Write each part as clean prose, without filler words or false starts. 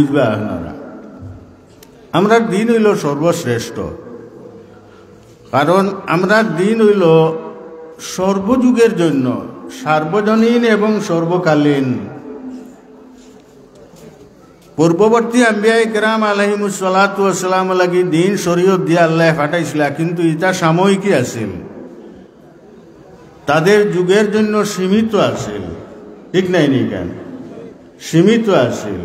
বুঝবা আপনারা আমরা দিন হইল সর্বশ্রেষ্ঠ, কারণ আমরা দিন হইল সর্বযুগের জন্য সার্বজনীন এবং সর্বকালীন। পূর্ববর্তী আম্বিয়ায়ে কেরাম আলাইহিমুস সালাতু ওয়াস সালাম লাগি দিন শরীয়ত দিয়ে আল্লাহ পাঠাইছিল, কিন্তু এটা সাময়িকই আছিল, তাদের যুগের জন্য সীমিত আছিল, ঠিক নাই নি কেন? সীমিত আছিল।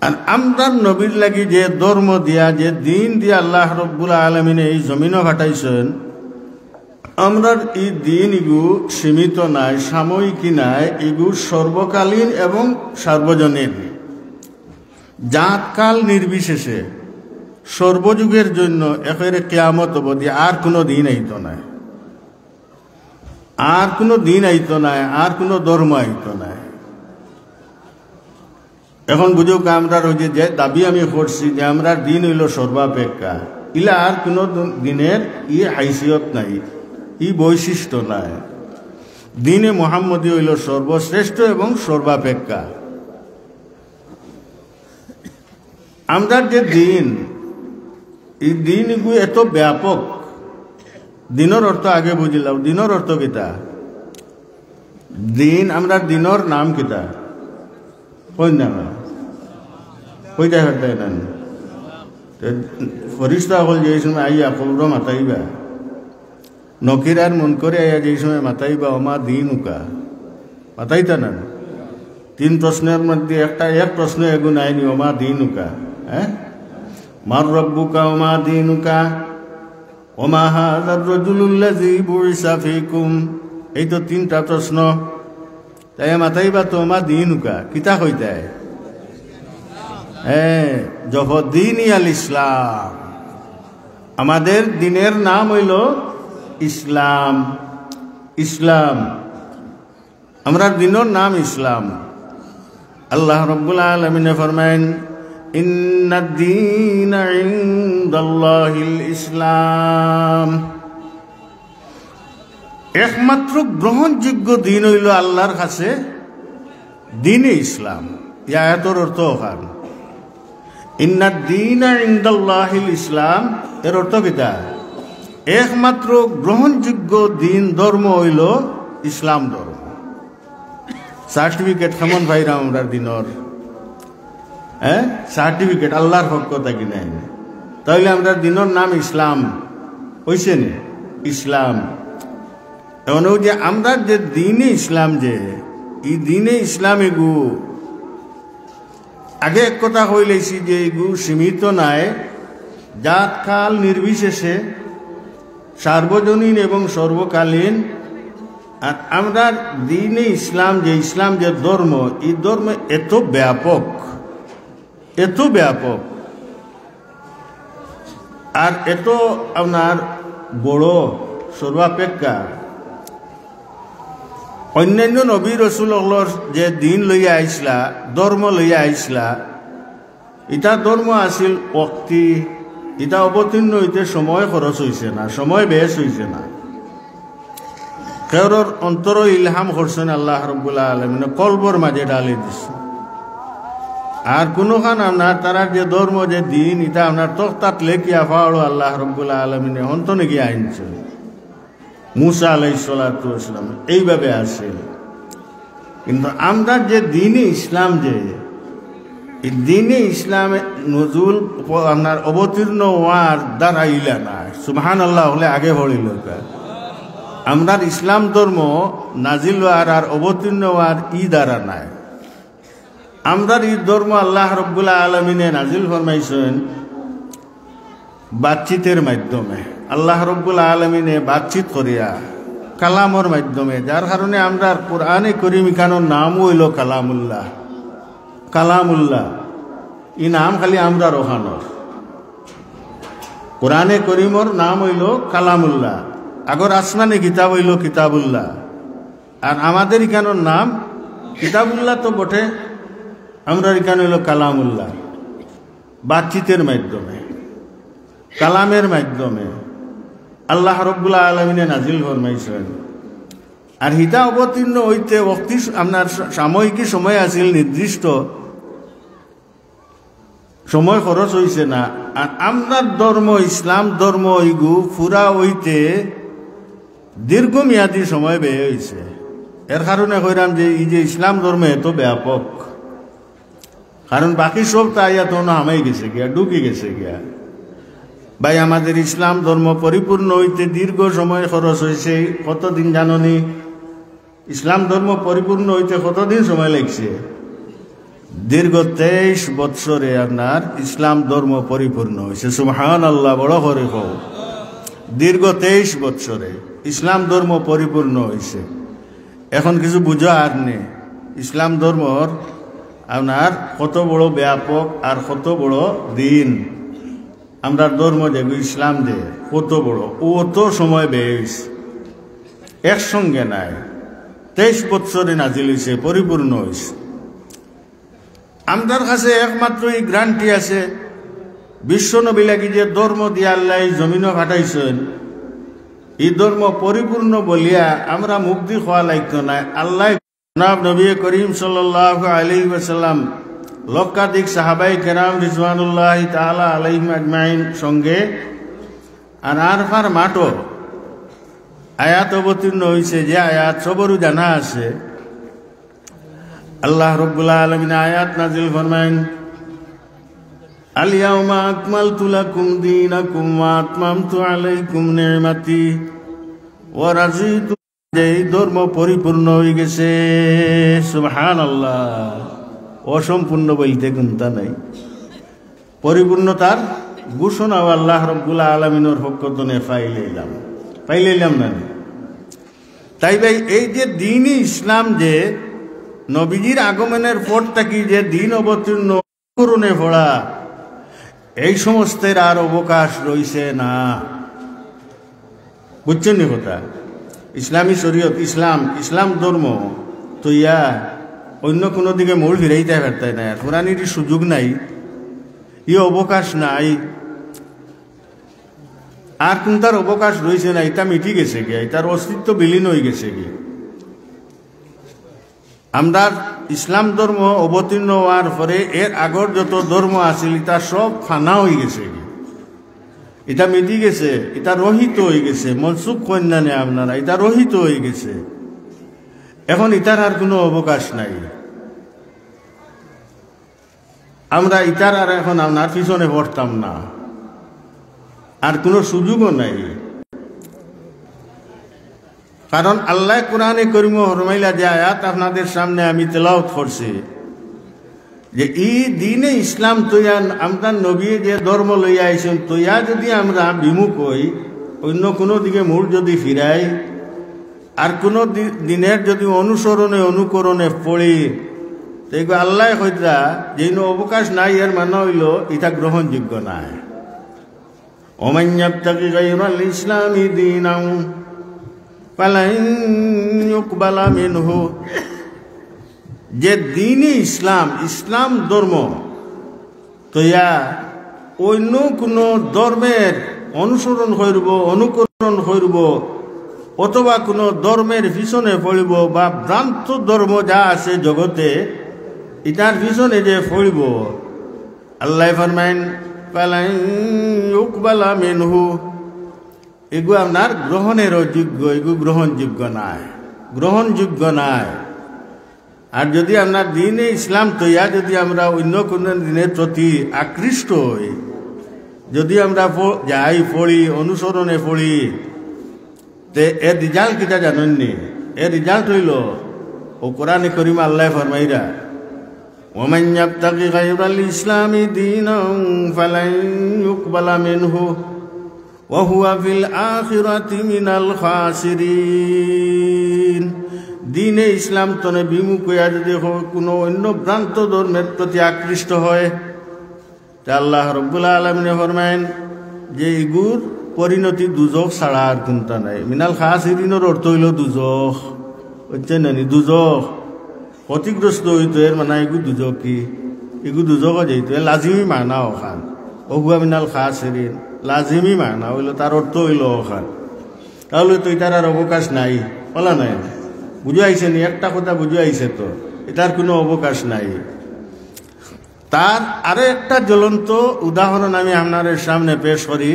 আর আমরা নবীর লাগি যে ধর্ম দিয়া যে দিন দিয়া আল্লাহ রব্বুল আলামিন এই জমিনও পাঠাইছেন, আমরা এই দিন ইগু সীমিত নাই, সাময়িকী নাই, ইগু সর্বকালীন এবং সার্বজনীন, জাতকাল নির্বিশেষে সর্বযুগের জন্য একেবারে কিয়ামত অবধি আর কোনো দিন আইত নাই, আর কোনো দিন আইত নাই, আর কোনো ধর্ম আইত নাই। এখন বুঝুক আমরা ওই যে দাবি আমি করছি যে আমরা দিন হইল সর্বাপেক্ষা, ইলা আর কোনো দিনের ই হাইসিয়ত নাই, ই বৈশিষ্ট্য নাই। দিনে মুহাম্মদী হইল সর্বশ্রেষ্ঠ এবং সর্বাপেক্ষা। আমরা যে দিন, এই দিন এত ব্যাপক। দিনের অর্থ আগে বুঝিলাম, দিনের অর্থ কিতা? দিন আমরা দিনের নাম কিতা কই না কইটা হতাই না ফরিস্তা হল যে সময় আইয়া কবর মাতাইবা, নকিরার মন করে আইয়া যে সময় মাতাইবা ওমা দিন উকা মাতাইতা না। তিন প্রশ্নের মধ্যে এক প্রশ্ন এগু নাইনি, ওমা দিন উকা, হ্যাঁ, মার রব্বুকা ওমা দিন উকা ওমা হাযার রাজুলুল্লাযী বুইসা ফীকুম, এই তো তিনটা প্রশ্ন। তাই মাতাইবা তো ওমা দিন উকা কিতা কইতায়? হ্যাঁ, জফদ্দিন আল ইসলাম, আমাদের দিনের নাম হইল ইসলাম। ইসলাম, আমরা দিনের নাম ইসলাম। আল্লাহ রাব্বুল আলামিন ফরমায়েন, ইন্নাদ-দীনা ইনদাল্লাহিল ইসলাম, একমাত্র গ্রহণযোগ্য দিন হইল আল্লাহর কাছে দিনে ইসলাম। ইয়া আয়াতের অর্থ ওখান ইন্নাদ-দীনা ইনদাল্লাহিল ইসলাম, এর অর্থ কিতা? একমাত্র গ্রহণযোগ্য দিন ধর্ম হইল ইসলাম ধর্ম। সার্টিফিকেট কেমন ভাইরা আমরা দিনর, হ্যাঁ, সার্টিফিকেট আল্লাহর পক্ষ থেকে নেন, তাহলে আমরা দিনের নাম ইসলাম হইছে না? ইসলাম এমন যে আমরা যে দিনে ইসলাম, যে এই দিনে ইসলাম এগু আগে এক কথা হইলেছি যে এগু সীমিত নাই, জাত কাল নির্বিশেষে সার্বজনীন এবং সর্বকালীন। আর আমরা দিনে ইসলাম যে ধর্ম, এই ধর্ম এত ব্যাপক, এত ব্যাপক আর এত আপনার বড় সর্বাপেক্ষা। অন্যান্য নবী রসুলর যে দিন লইয়া আইসলা, ধর্ম লইয়া আইসলা, ইটা ধর্ম আছিল অক্তি, ইটা অবতীর্ণ হইতে সময় খরচ হইছে না, সময় বেশ হইছে না। কেউর অন্তর ইলহাম করছেন আল্লাহ রাব্বুল আলামিন, কলবর মাঝে ডালি দিছে। আর কোনখান আপনার তারা যে ধর্ম যে দিন, এটা আপনার তখতাত লেখিয়া পাওয়ালো আল্লাহ রাব্বুল আলামিনে হন্তনে গিয়ে আনছে। মুসা আলাইহিস সালাতু ওয়াস সালাম এইভাবে আসে। কিন্তু আমরা যে দিনে ইসলাম, যে এই দিনে ইসলামে নজুল আপনার অবতীর্ণ হওয়ার দ্বারা ইলা না, সুবহানাল্লাহ হলে আগে পড়িল। আমরা ইসলাম ধর্ম নাজিল হওয়ার আর অবতীর্ণ হওয়ার ই দ্বারা নাই। আমরা এই ধর্ম আল্লাহ রাব্বুল আলামিনে নাজিল ফরমাইছেন বাতচিতের মাধ্যমে। আল্লাহ রাব্বুল আলামিনে বাতচিত করিয়া কালামর মাধ্যমে, যার কারণে আমরা কোরআনে করিম কানোর নাম হইল কালামুল্লাহ। কালামুল্লাহ এই নাম খালি আমরা রোহানোর, কোরআনে করিমর নাম হইল কালামুল্লাহ। আগর আসমানে কিতাব হইল কিতাবুল্লাহ, আর আমাদের ইকানোর নাম কিতাবুল্লাহ তো বটে, আমরা ইকান হইল কালামুল্লাহ। বাতচিতের মাধ্যমে, কালামের মাধ্যমে আল্লাহ রাব্বুল আলামিনে নাজিল ফরমাইছেন। আর হিতা অবতীর্ণ হইতে আপনার সাময়িকী সময় আছিল নির্দিষ্ট, সময় খরচ হইছে না। আর আমরার ধর্ম ইসলাম ধর্ম ইগু ফুরা হইতে দীর্ঘমেয়াদী সময় ব্যয় হয়েছে। এর কারণে কইরাম যে এই যে ইসলাম ধর্ম এত ব্যাপক, কারণ বাকি সব তাইয়া তো হামাই গেছে গিয়া, ঢুকে গেছে গিয়া। ভাই আমাদের ইসলাম ধর্ম পরিপূর্ণ হইতে দীর্ঘ সময় খরচ হয়েছে। কতদিন জাননি? ইসলাম ধর্ম পরিপূর্ণ হইতে কতদিন সময় লাগছে? দীর্ঘ 23 বৎসরে আপনার ইসলাম ধর্ম পরিপূর্ণ হয়েছে। সুবহানাল্লাহ, বড় করে হোক। দীর্ঘ 23 বৎসরে ইসলাম ধর্ম পরিপূর্ণ হয়েছে। এখন কিছু বুঝা আর নেই ইসলাম ধর্মর আপনার কত বড় ব্যাপক আর কত বড় দিন। আমরা ধর্ম দেখব ইসলাম দে কত বড়, ও তো সময় বেশ একসঙ্গে নাই। 23 বৎসরে নাজিল হয়েছে, পরিপূর্ণ হয়েছে। আমাদের কাছে একমাত্র এই গ্রান্টি আছে, বিশ্ব নবী লাগি যে ধর্ম দিয়ে আল্লাহ জমিনও ফাটাইছেন, এই ধর্ম পরিপূর্ণ বলিয়া আমরা মুক্তি হওয়া লাগতো না। আল্লাহ নবী করিম সাল্লাল্লাহু আলাইহি ওয়াসাল্লাম লক্ষাধিক সাহাবাই কেরাম রিজওয়ানুল্লাহি তাআলা আলাইহিম আজমাইন সঙ্গে আর আরফার মাঠও আয়াত অবতীর্ণ হয়েছে, যে আয়াত সবরও জানা আছে। আল্লাহ রাব্বুল আলামিন আয়াত নাজিল ফরমায়েন, আল ইয়াউমা আকমালতু লাকুম দীনাকুম ওয়া আতমামতু আলাইকুম নি'মাতি ওয়া রাযীতু, এই ধর্ম পরিপূর্ণ হয়ে গেছে। সুবহানাল্লাহ, অসম্পূর্ণ বলতে গুণতা নাই। পরিপূর্ণতার ঘোষণা আল্লাহ রাব্বুল আলামিনের পক্ষ থেকে পাইলাম না। তাই ভাই এই যে দ্বীন-ই ইসলাম, যে নবীজির আগমনের পর থেকে যে দিন অবতীর্ণ করুণে পড়া, এই সমস্তের আর অবকাশ রইছে না। বুঝছেন নি কথা? ইসলামী শরীয়ত, ইসলাম ধর্ম তো ইয়া অন্য কোনো দিকে মোড় ফিরাইতে পারতাই না। কোরআনের সুযোগ নাই, ই অবকাশ নাই, আর কোন তার অবকাশ রয়েছে না। এটা মিটি গেছে গিয়া, তার অস্তিত্ব বিলীন হয়ে গেছে গিয়ে। আমরা ইসলাম ধর্ম অবতীর্ণ হওয়ার পরে এর আগর যত ধর্ম আছিল এটা সব ফানা হয়ে গেছে, এটা মিটি গেছে, এটা রহিত হয়ে গেছে। মনসুখ কন্যা নেই আপনারা, এটা রহিত হয়ে গেছে। এখন ইটার আর কোনো অবকাশ নাই। আমরা ইটার আর এখন আপনার পিছনে পড়তাম না, আর কোনো সুযোগও নাই। কারণ আল্লাহ কোরআনে করিম ফরমাইলা যে আয়াত আপনাদের সামনে আমি তেলাওয়াত করছি, যে এই দিনে ইসলাম তৈয়া আমরা নবী যে ধর্ম লইয়া আইছেন, তৈয়া যদি আমরা বিমুখ হই, অন্য কোনো দিকে মূল যদি ফিরাই, আর কোনো দিনের যদি অনুকরণে পড়ি, দেখবে আল্লাহ হইতা যেন অবকাশ নাই, এর মানে হইল এটা গ্রহণযোগ্য নাই। ওমান ইয়াবতাগি গায়রাল ইসলামি দীনান ফালান ইউকবালা মিনহু, যে দ্বীন-ই ইসলাম ধর্ম তৈয়া অন্য কোনো ধর্মের অনুকরণ করব, অথবা কোনো ধর্মের পিছনে পড়িব, বা ভ্রান্ত ধর্ম যা আছে জগতে ইটার পিছনে যে পড়িব, আল্লাহ ফরমাইন ফালান ইউকবালা মিনহু, এগু আপনার গ্রহণের যোগ্য, এগু গ্রহণযোগ্য নাই। আর যদি আপনার দ্বীন-ই ইসলাম তৈয়া যদি আমরা অন্য কোনো দিনের প্রতি আকৃষ্ট হই, যদি আমরা যাই পড়ি, অনুসরণে পড়ি, তে এর রেজাল্ট কিটা জানেননি? এর রেজাল্ট হইল ও কোরআনে করিম আল্লাহ ফরমাইরা, ওমান ইয়াবতাগি গায়রাল ইসলামি দীনান ফালান ইউকবালা মিনহু ওয়া হুয়া ফিল আখিরাতি মিনাল খাসিরিন। দ্বীন-ই ইসলাম তনে বিমুখ হইয়া যদি কোনো অন্য ভ্রান্ত ধর্মের প্রতি আকৃষ্ট হয়, তা আল্লাহ রাব্বুল আলামিন ফরমায়েন যে ইগুর পরিণতি দুজখ ছাড়া আর কোনটা নাই। মিনাল খাসিরিনের অর্থ হইল দুজখ, বুঝছেন না? দুজখ ক্ষতিগ্রস্ত হইতো, এর মানে এগু দুজখ কি? এগু দুজখও যেত লাজিমি মানা ওখান, ওহুয়া মিনাল খাসিরিন লাজিমি মানা হইল, তার অর্থ হইল ওখান। তাহলে তো এটার আর অবকাশ নাই, বলা নাই? বুঝে আইছে নি? একটা কথা বুঝে আইছে তো, এটার কোনো অবকাশ নাই। তার আরো একটা জ্বলন্ত উদাহরণ আমি আপনাদের সামনে পেশ করি,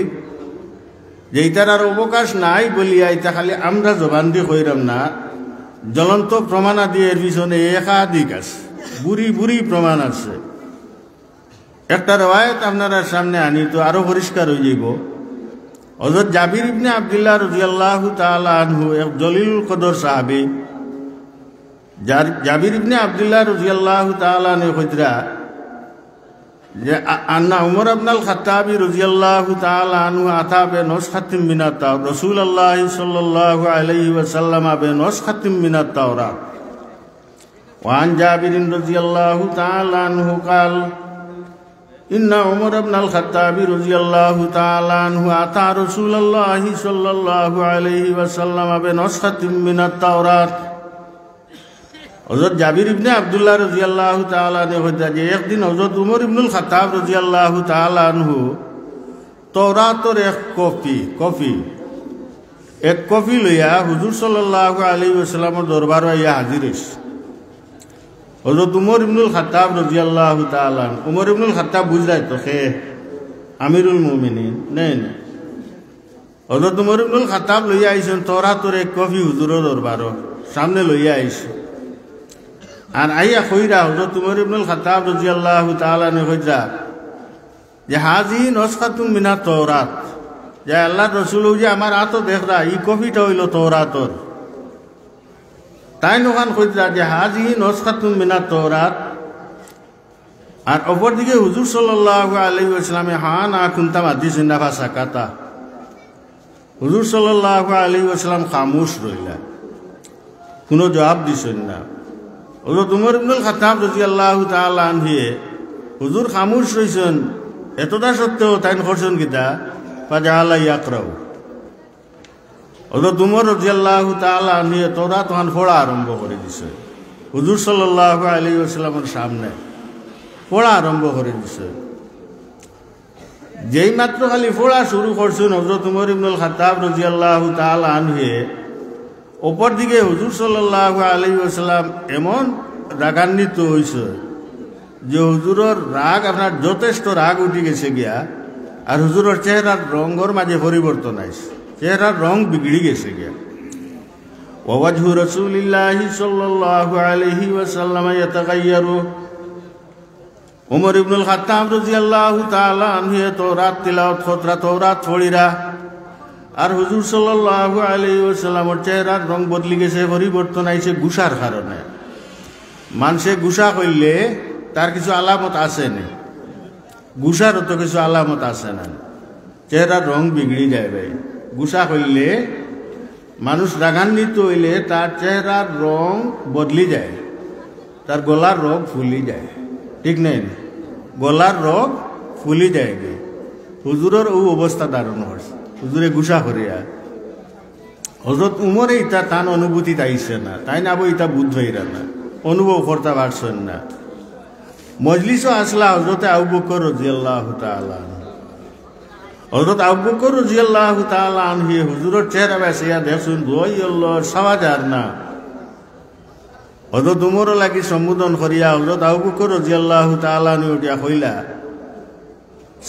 যে এটার আর অবকাশ নাই বলিয়া এটা খালি আমরা জবান দিয়ে কইরাম না, জ্বলন্ত প্রমাণাদি এর পিছনে একাধিক আছে, বুড়ি বুড়ি প্রমাণ আছে। একটা রওয়ায়াত আপনারা সামনে আনি তো আরো পরিষ্কার হয়ে যাইব। হযরত জাবির ইবনে আব্দুল্লাহ রাদিয়াল্লাহু তাআলা আনহু এক জলিলুল কদর সাহাবী, জাবির ইবনে আব্দুল্লাহ রাদিয়াল্লাহু তাআলা আনহু কইতরা যে আন্না উমর ইবনুল খাত্তাব রাদিয়াল্লাহু তাআলা আনহু আতা বে নুসখাতিন মিনাত তাওরাত, রাসূলুল্লাহ সাল্লাল্লাহু আলাইহি ওয়াসাল্লাম বে নুসখাতিন মিনাত তাওরাত। ওয়া আন জাবির রাদিয়াল্লাহু তাআলা আনহু قال ইন্না উমর ইবনুল খাত্তাব রাদিয়াল্লাহু তাআলা আনহু আতা রাসূলুল্লাহ সাল্লাল্লাহু আলাইহি ওয়াসাল্লাম বে নুসখাতিন মিনাত তাওরাত। হযরত জাবির ইবনে আব্দুল্লাহ রাদিয়াল্লাহু তাআলা আনহু হইতা যে একদিন হযরত উমর ইবনুল খাত্তাব রাদিয়াল্লাহু তাআলা আনহু তাওরাতের এক কপি লইয়া হুজুর সাল্লাল্লাহু আলাইহি ওয়াসাল্লামের দরবারে আইয়া হাজির হইছে। হযরত উমর ইবনুল খাত্তাব রাদিয়াল্লাহু তাআলা, উমর ইবনুল খাত্তাব বুঝলাই তো কে আমিরুল মুমিনিন নেন, হযরত উমর ইবনুল খাত্তাব লইয়া আইছেন তাওরাতের এক কপি হুজুরের দরবারে সামনে লইয়া আইছে। আর আইয়া কইরা হযরত উমর ইবনুল খাত্তাব রাদিয়াল্লাহু তাআলা নে কইরা যে হাজি নুসখাতুন মিনাত তাওরাত, যে আল্লাহর রাসূল যে আমার হাতে দেখরা এই কপিটা হইল তাওরাতর। তাই নখান কইরা যে হাজি নুসখাতুন মিনাত তাওরাত। আর অপরদিকে হুজুর সাল্লাল্লাহু আলাইহি ওয়াসাল্লামে হানা কুনতাম হাদিসিন না ফাসাকাতা, হুজুর সাল্লাল্লাহু আলাইহি ওয়াসাল্লাম খামোশ রইলা, কোনো জবাব দিছেন না। হযরত উমর ইবনুল খাত্তাব রাদিয়াল্লাহু তাআলা আনহু হুজুর খামোশ রইছেন, এতটা সত্ত্বেও তাই করছেন কিতা ফাজাআলা ইয়াকরাউ। হযরত উমর রাদিয়াল্লাহু তাআলা আনহু তাওরাত পড়া আরম্ভ করে দিছে, হুজুর সাল্লাল্লাহু আলাইহি ওয়াসাল্লামের সামনে পড়া আরম্ভ করে দিছে। যেই মাত্র খালি পড়া শুরু করছেন হযরত উমর ইবনুল খাত্তাব রাদিয়াল্লাহু তাআলা আনহু অপর দিকে হুজুর সাল্লাল্লাহু আলাইহি ওয়াসাল্লাম এমন রাগান্বিত হয়েছে যে হুজুরের রাগ আপনার যথেষ্ট রাগ উঠে গেছে গিয়া। আর হুজুরের চেহারার রঙের মাঝে পরিবর্তন আইছে, চেহারার রং বিগড়ি গেছে গিয়া। ওয়াজহু রাসূলিল্লাহি সাল্লাল্লাহু আলাইহি ওয়াসাল্লাম ইয়াতাগায়্যারু, উমর ইবনুল খাত্তাব রাদিয়াল্লাহু তাআলা আনহু তাওরাত তিলাওয়াত খতরা তাওরাত পড়িরা। আর হুজুর সাল্লাল্লাহু আলাইহি ওয়াসাল্লামের চেহারার রং বদলি গেছে, পরিবর্তন আইছে গুসার কারণে। মানুষে গুসা করলে তার কিছু আলামত আছে না, গুসার তো কিছু আলামত আছে না, চেহারার রং বিগড়ি যায় ভাই। গুসা করলে মানুষ রাগান্বিত হইলে তার চেহারার রং বদলি যায়, তার গলার রোগ ফুলি যায়, ঠিক নাই? গলার রোগ ফুলি যায়। হুজুরের ও অবস্থা ধারণ হচ্ছে, হুজুরে গুসা করিয়া। হযরত উমরে ইটা তান অনুভূতি আইছে না, তাই না বই ইটা বুদ্ধ হইরা না, অনুভব করতে পারছেন না। মজলিসও আসলা হযরত আবু বকর রাদিয়াল্লাহু তাআলা, হযরত আবু বকর রাদিয়াল্লাহু তাআলা আনহু হুজুরের চেহারা বেসিয়া দেখুন দই আল্লাহ সাওয়াজার না। হযরত উমর লাগি সম্বোধন করিয়া হযরত আবু বকর রাদিয়াল্লাহু তাআলা আনহু উঠিয়া কইলা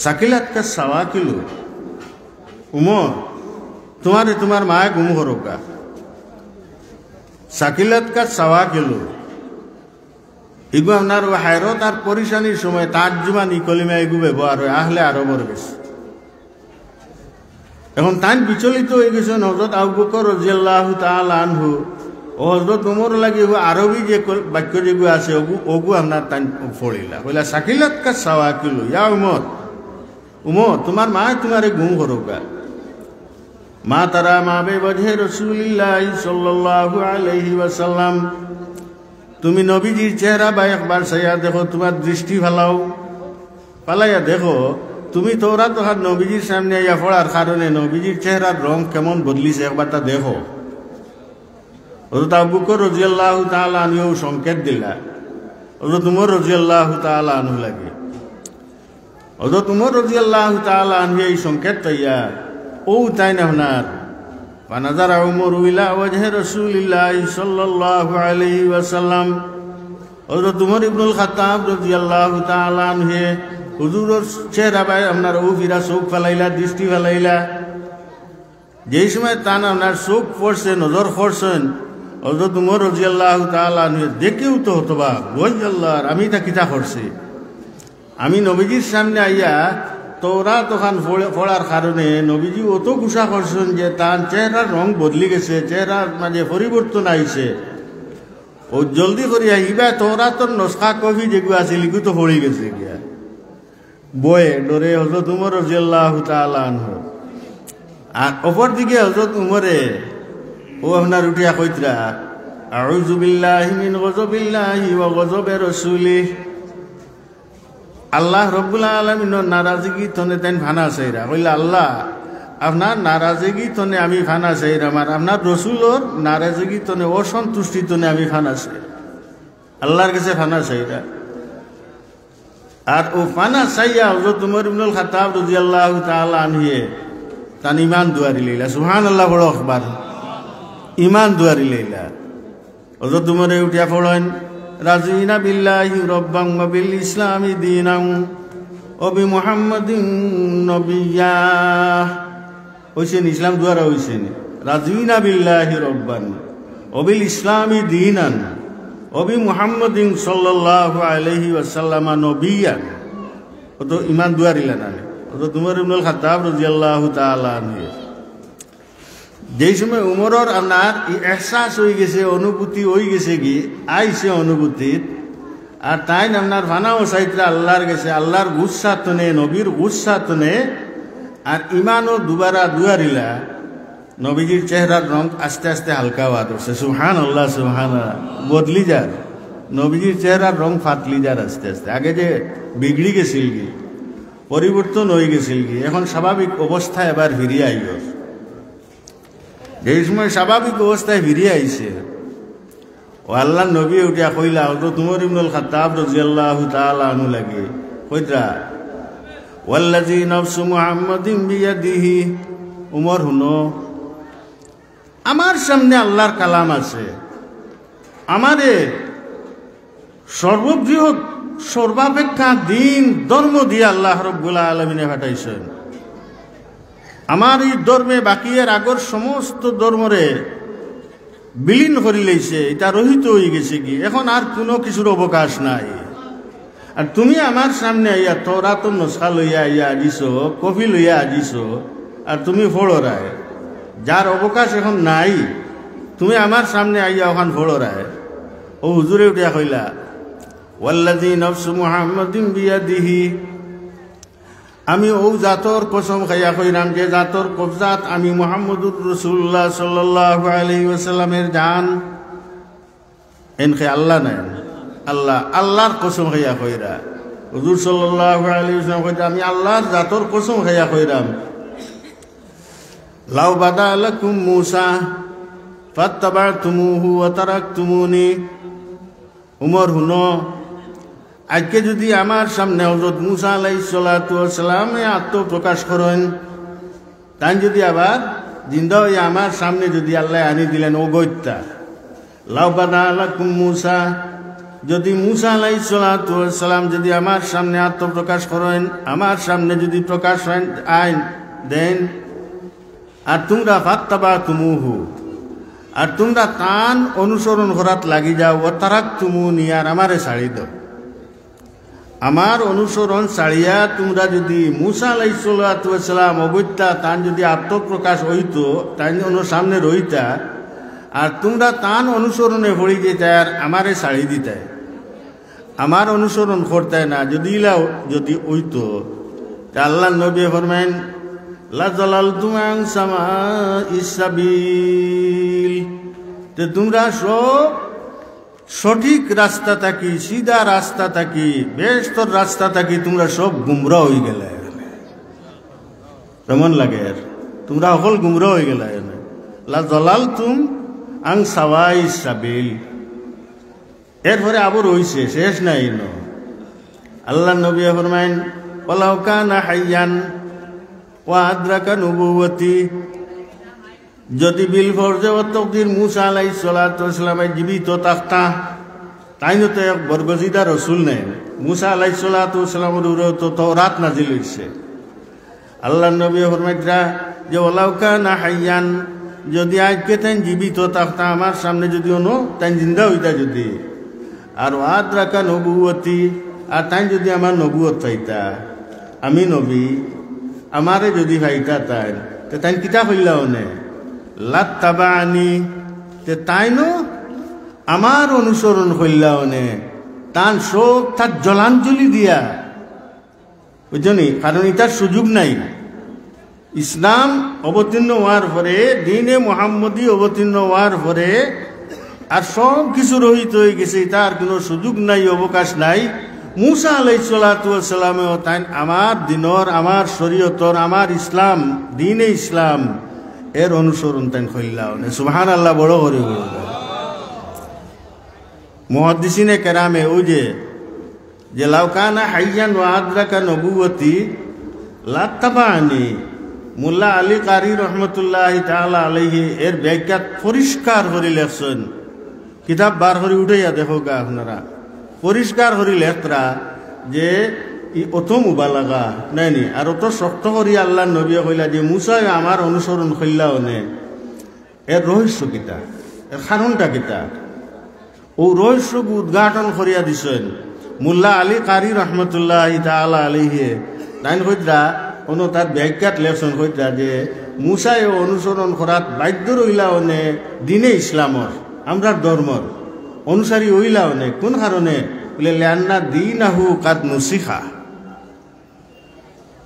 সাকিলাত কা সাওয়াকিলু, উমর তোমার মায়ে গুম করোকা। সাকিলাত কা সাওয়াকিলু এগু আপনার হায়রত আর পরিশানির সময় তার্জুমান ই কলিমা এগু ব্যবহার হয় আহলে আরবর বেশি। এখন তাই বিচলিত হয়ে গেছেন হযরত আবু বকর রাদিয়াল্লাহু তাআলা আনহু ও হযরত উমর লাগি আরবি যে বাক্য যেগু আছে ওগু আপনার তাই পড়িলা, কইলা সাকিলাত কা সাওয়াকিলু, ইয়া উমর তোমার মা তোমারে গুম করোকা। মা তারা মা বে বজহে রাসূলুল্লাহ সাল্লাল্লাহু আলাইহি ওয়াসাল্লাম, তুমি নবীজির চেহারা বা একবার চাইয়া দেখো, তোমার দৃষ্টি পালাইয়া দেখো তুমি তোরা তো হাত নবীজির সামনে আইয়া পড়ার কারণে নবীজির চেহারার রং কেমন বদলিছে একবার তা দেখো। হযরত আবু বকর রাদিয়াল্লাহু তাআলা আনহু সংকেত দিলা হযরত উমর রাদিয়াল্লাহু তাআলা আনহু লাগে। হযরত উমর রাদিয়াল্লাহু তাআলা আনহু এই সংকেত পাইয়া ও তাই না হনার ফানাজারা উমর ইলা ওয়াজহি রাসূলিল্লাহ সাল্লাল্লাহু আলাইহি ওয়াসাল্লাম, হযরত উমর ইবনুল খাত্তাব রাদিয়াল্লাহু তাআলা আনহু হুজুরের চেহারা বাই আপনার ও ফিরা চোখ ফেলাইলা, দৃষ্টি ফেলাইলা। যেই সময় তান আপনার চোখ পড়ছে, নজর পড়ছেন, হযরত উমর রাদিয়াল্লাহু তাআলা আনহু দেখেও তো হতবা ওই আল্লাহর আমি তা কিতা করছি। আমি নবীজির সামনে আইয়া তোরা তখন পড়ার কারণে নবীজি অত গুসা করছেন যে তার চেহারার রং বদলি গেছে, চেহারার মাঝে পরিবর্তন আইছে। ও জলদি করিয়া ইবা তোরা তোর নস্কা কফি যেগুলো আছে লিখু তো পড়ে গেছে গিয়া বয়ে ডরে হযরত উমর রাদিয়াল্লাহু তাআলা আনহু। আর অপর দিকে হযরত উমরে ও আপনার উঠিয়া কইতরা আউযু বিল্লাহি মিন গযবিল্লাহি ওয়া গযবি রাসূলিহি। আল্লাহ রব্বুল আলামিনের নারাজগি তনে তেন ফানা চাইরা কইলা আল্লাহ আপনার নারাজগি তনে আমি ফানা চাইরাম, আর আপনার রসুলোর নারাজগি তনে অসন্তুষ্টি তনে আমি ফানা চাই, আল্লাহর কাছে ফানা চাইরা। আর ও ফানা চাইয়া হযরত উমর ইবনুল খাত্তাব রাদিয়াল্লাহু তাআলা আনহু তান ইমান দুয়ারি লইলা। সুবহানাল্লাহ, বড় আখবার, ইমান দুয়ারি লইলা। হযরত উমরে উঠিয়া পড়েন রাজিনা বিল্লাহি রাব্বান ওয়া বিল ইসলামি দীনান ওয়া বি মুহাম্মাদিন নবিয়্যা। হইছেন ইসলাম দুয়ারা হইছেন রাজিনা বিল্লাহি রাব্বান ওয়া বিল ইসলামি দীনান ওয়া বি মুহাম্মাদিন সাল্লাল্লাহু আলাইহি ওয়াসাল্লাম নবিয়্যা। ও তো ইমান দুয়ারিলা না। হযরত উমর ইবনুল খাত্তাব রাদিয়াল্লাহু তাআলা আনহু যেই সময় উমরের আপনার এহসাস হয়ে গেছে, অনুভূতি হয়ে গেছে, কি আইসে অনুভূতির, আর তাই আপনার ফানাও চাইতরা আল্লাহর গেছে, আল্লাহর গুচ্ছা তনে, নবীর গুচ্ছা তনে, আর ইমানও দুবারা দুয়ারিলা। নবীজির চেহারার রং আস্তে আস্তে হালকা হওয়া ধরছে। সুবহানাল্লাহ, সুবহানাল্লাহ, বদলি যার নবীজির চেহারার রং ফাটলি যার আস্তে আস্তে। আগে যে বিগড়ি গেছিল কি, পরিবর্তন হয়ে গেছিল কি, এখন স্বাভাবিক অবস্থায় এবার ফিরিয়ে আইব। এই সময় স্বাভাবিক অবস্থায় ফিরিয়ে আইছে। ও আল্লাহ নবী উঠিয়া কইলা হযরত উমর ইবনুল খাত্তাব রাদিয়াল্লাহু তাআলা আনহু লাগে কইতরা ওয়াল্লাযী নাফসু মুহাম্মাদিন বিয়াদিহি। উমর হুনো, আমার সামনে আল্লাহর কালাম আছে, আমারে সর্ববৃহৎ সর্বাপেক্ষা দিন ধর্ম দিয়ে আল্লাহ রাব্বুল আলামিনে পাঠাইছেন। আমার এই ধর্মে বাকি এর আগর সমস্ত ধর্মরে বিলীন করে লইছে, এটা রহিত হয়ে গেছে কি, এখন আর কোনো কিছুর অবকাশ নাই। আর তুমি আমার সামনে আইয়া তোরা তো নসখা লইয়া আইয়া আজিস, কফি লইয়া আজিস, আর তুমি ফোড়রায়, যার অবকাশ এখন নাই, তুমি আমার সামনে আইয়া ওখান ফোড়রায়। ও হুজুরে উঠিয়া কইলা ওয়াল্লাযী নাফসু মুহাম্মাদিন বিয়াদিহি। আমি ও জাতর কসম খাইয়া কইরাম যে জাতর কবজাত আমি মুহাম্মদুর রাসূলুল্লাহ সাল্লাল্লাহু আলাইহি ওয়াসাল্লামের জান। এনকে আল্লাহ নেন, আল্লাহ, আল্লাহর কসম খাইয়া কইরা হুজুর সাল্লাল্লাহু আলাইহি ওয়াসাল্লাম কইরা আমি আল্লাহর জাতর কসম খাইয়া কইরাম লাউ বাদা লাকুম মূসা ফাত্তাবাতুমুহু ওয়া তারাকতুমুনি। উমর হুনো, আজকে যদি আমার সামনে হযরত মূসা আলাইহিস সালাতু ওয়াস সালামে আত্মপ্রকাশ করেন, তাই যদি আবার জিন্দা হয়ে আমার সামনে যদি আল্লাহ আনি দিলেন ও গইতা লাউ বাদা লাকুম মূসা, যদি মূসা আলাইহিস সালাতু ওয়াস সালাম যদি আমার সামনে আত্মপ্রকাশ করেন, আমার সামনে যদি প্রকাশ হয় আইন দেন, আর তোমরা ফাত্তাবাতুমুহু, আর তোমরা তান অনুসরণ করাত লাগি যাও, ও তারাকতুমুনি, আর আমারে ছাড়ি দাও। আমার অনুসরণ ছাড়িয়া তোমরা যদি মূসা আলাইহিস সালাতু ওয়াস সালাম অগত্যা তান যদি আত্মপ্রকাশ হইতো, তাই সামনে রইতা, আর তোমরা তান অনুসরণে পড়ি যেতে আর আমারে ছাড়ি দিতে, আমার অনুসরণ করতে না যদি ইলাও যদি হইতো, আল্লাহ নবী ফরমাইন লা যালালতুম আন সামাইস সাবিল, যে তোমরা সব সঠিক রাস্তা থাকি, সিধা রাস্তা থাকি, বেহশতের রাস্তা থাকি তোমরা সব গুমরা হয়ে গেলে। কেমন লাগে আর তোমরা সকল গুমরা হয়ে গেলে। লা যালালতুম আন সাওয়াইস সাবিল। এরপরে আবার হইছে, শেষ নাই। আল্লাহ নবী ফরমাইন ওয়ালাউ কানা হাইয়ান ওয়া আদরাকা নবুওয়াতি, যদি বিল ফরজে ও তাকদীর মূসা আলাইহিস সালাতু ওয়াস সালাম জীবিত থাকতা, তাইনো তো এক বরগজিদা রসুল নেই। মুসা আলাইহিস সালাতু ওয়াস সালামের উপরে তো তাওরাত নাজিল হইছে। আল্লাহর নবী ফরমাইতরা যে ওয়ালাউ কানা হাইয়ান, যদি আজকে তাই জীবিত থাকতা আমার সামনে যদি ono তাই জিন্দা হইতা যদি, আর আদরাকা নবুয়তি, আর তাই যদি আমার নবুয়ত পাইতা, আমি নবী আমারে যদি পাইতা তাই তো তাই কিতা হইলা ওনে লাত্তাবানি, তে তাইনো আমার অনুসরণ হইলা ওনে, তান সব তার জলাঞ্জলি দিয়া, বুঝলি? কারণ এটার সুযোগ নাই। ইসলাম অবতীর্ণ হওয়ার পরে, দিনে মুহাম্মদী অবতীর্ণ হওয়ার পরে আর সব কিছু রহিত হয়ে গেছে, তার কোনো সুযোগ নাই, অবকাশ নাই। মুসা আলাইহিস সালাতু ওয়াস সালামেও তাই আমার দিনর, আমার শরীয়তর, আমার ইসলাম, দিনে ইসলাম এর অনুসরণ তাই কইলা। সুবহানাল্লাহ, বড় করে মুহাদ্দিসিনে কেরামে ওই যে লাউ কানা হাইয়ান ওয়া আদরাকা নবুয়তি লাত্তাবানি, মোল্লা আলী কারি রহমতুল্লাহি তাআলা আলাইহি এর ব্যাখ্যা পরিষ্কার করে লেখছেন। কিতাব বার করে উঠাইয়া দেখো গা আপনারা, পরিষ্কার করে লেখরা যে অত মুবালাগা নাইনি, আর অত শক্ত করি আল্লাহ নবী কইলা যে মুসা আমার অনুসরণ কইলা ওনে, এর রহস্য কিতা, এর কারণটা কিতা, ও রহস্যকে উদ্ঘাটন করিয়া দিছেন মোল্লা আলী কারি রহমতুল্লাহি তাআলা আলাইহি। নাইন কইরা কোনো তার ব্যাখ্যাত লেখছেন কইরা যে মুসায় অনুসরণ করাত বাধ্য রইলা ওনে দিনে ইসলামর, আমরা ধর্মর অনুসারী হইলা ওনে। কোন কারণে বলে লিআন্না দীনাহু কাদ নুসিখা,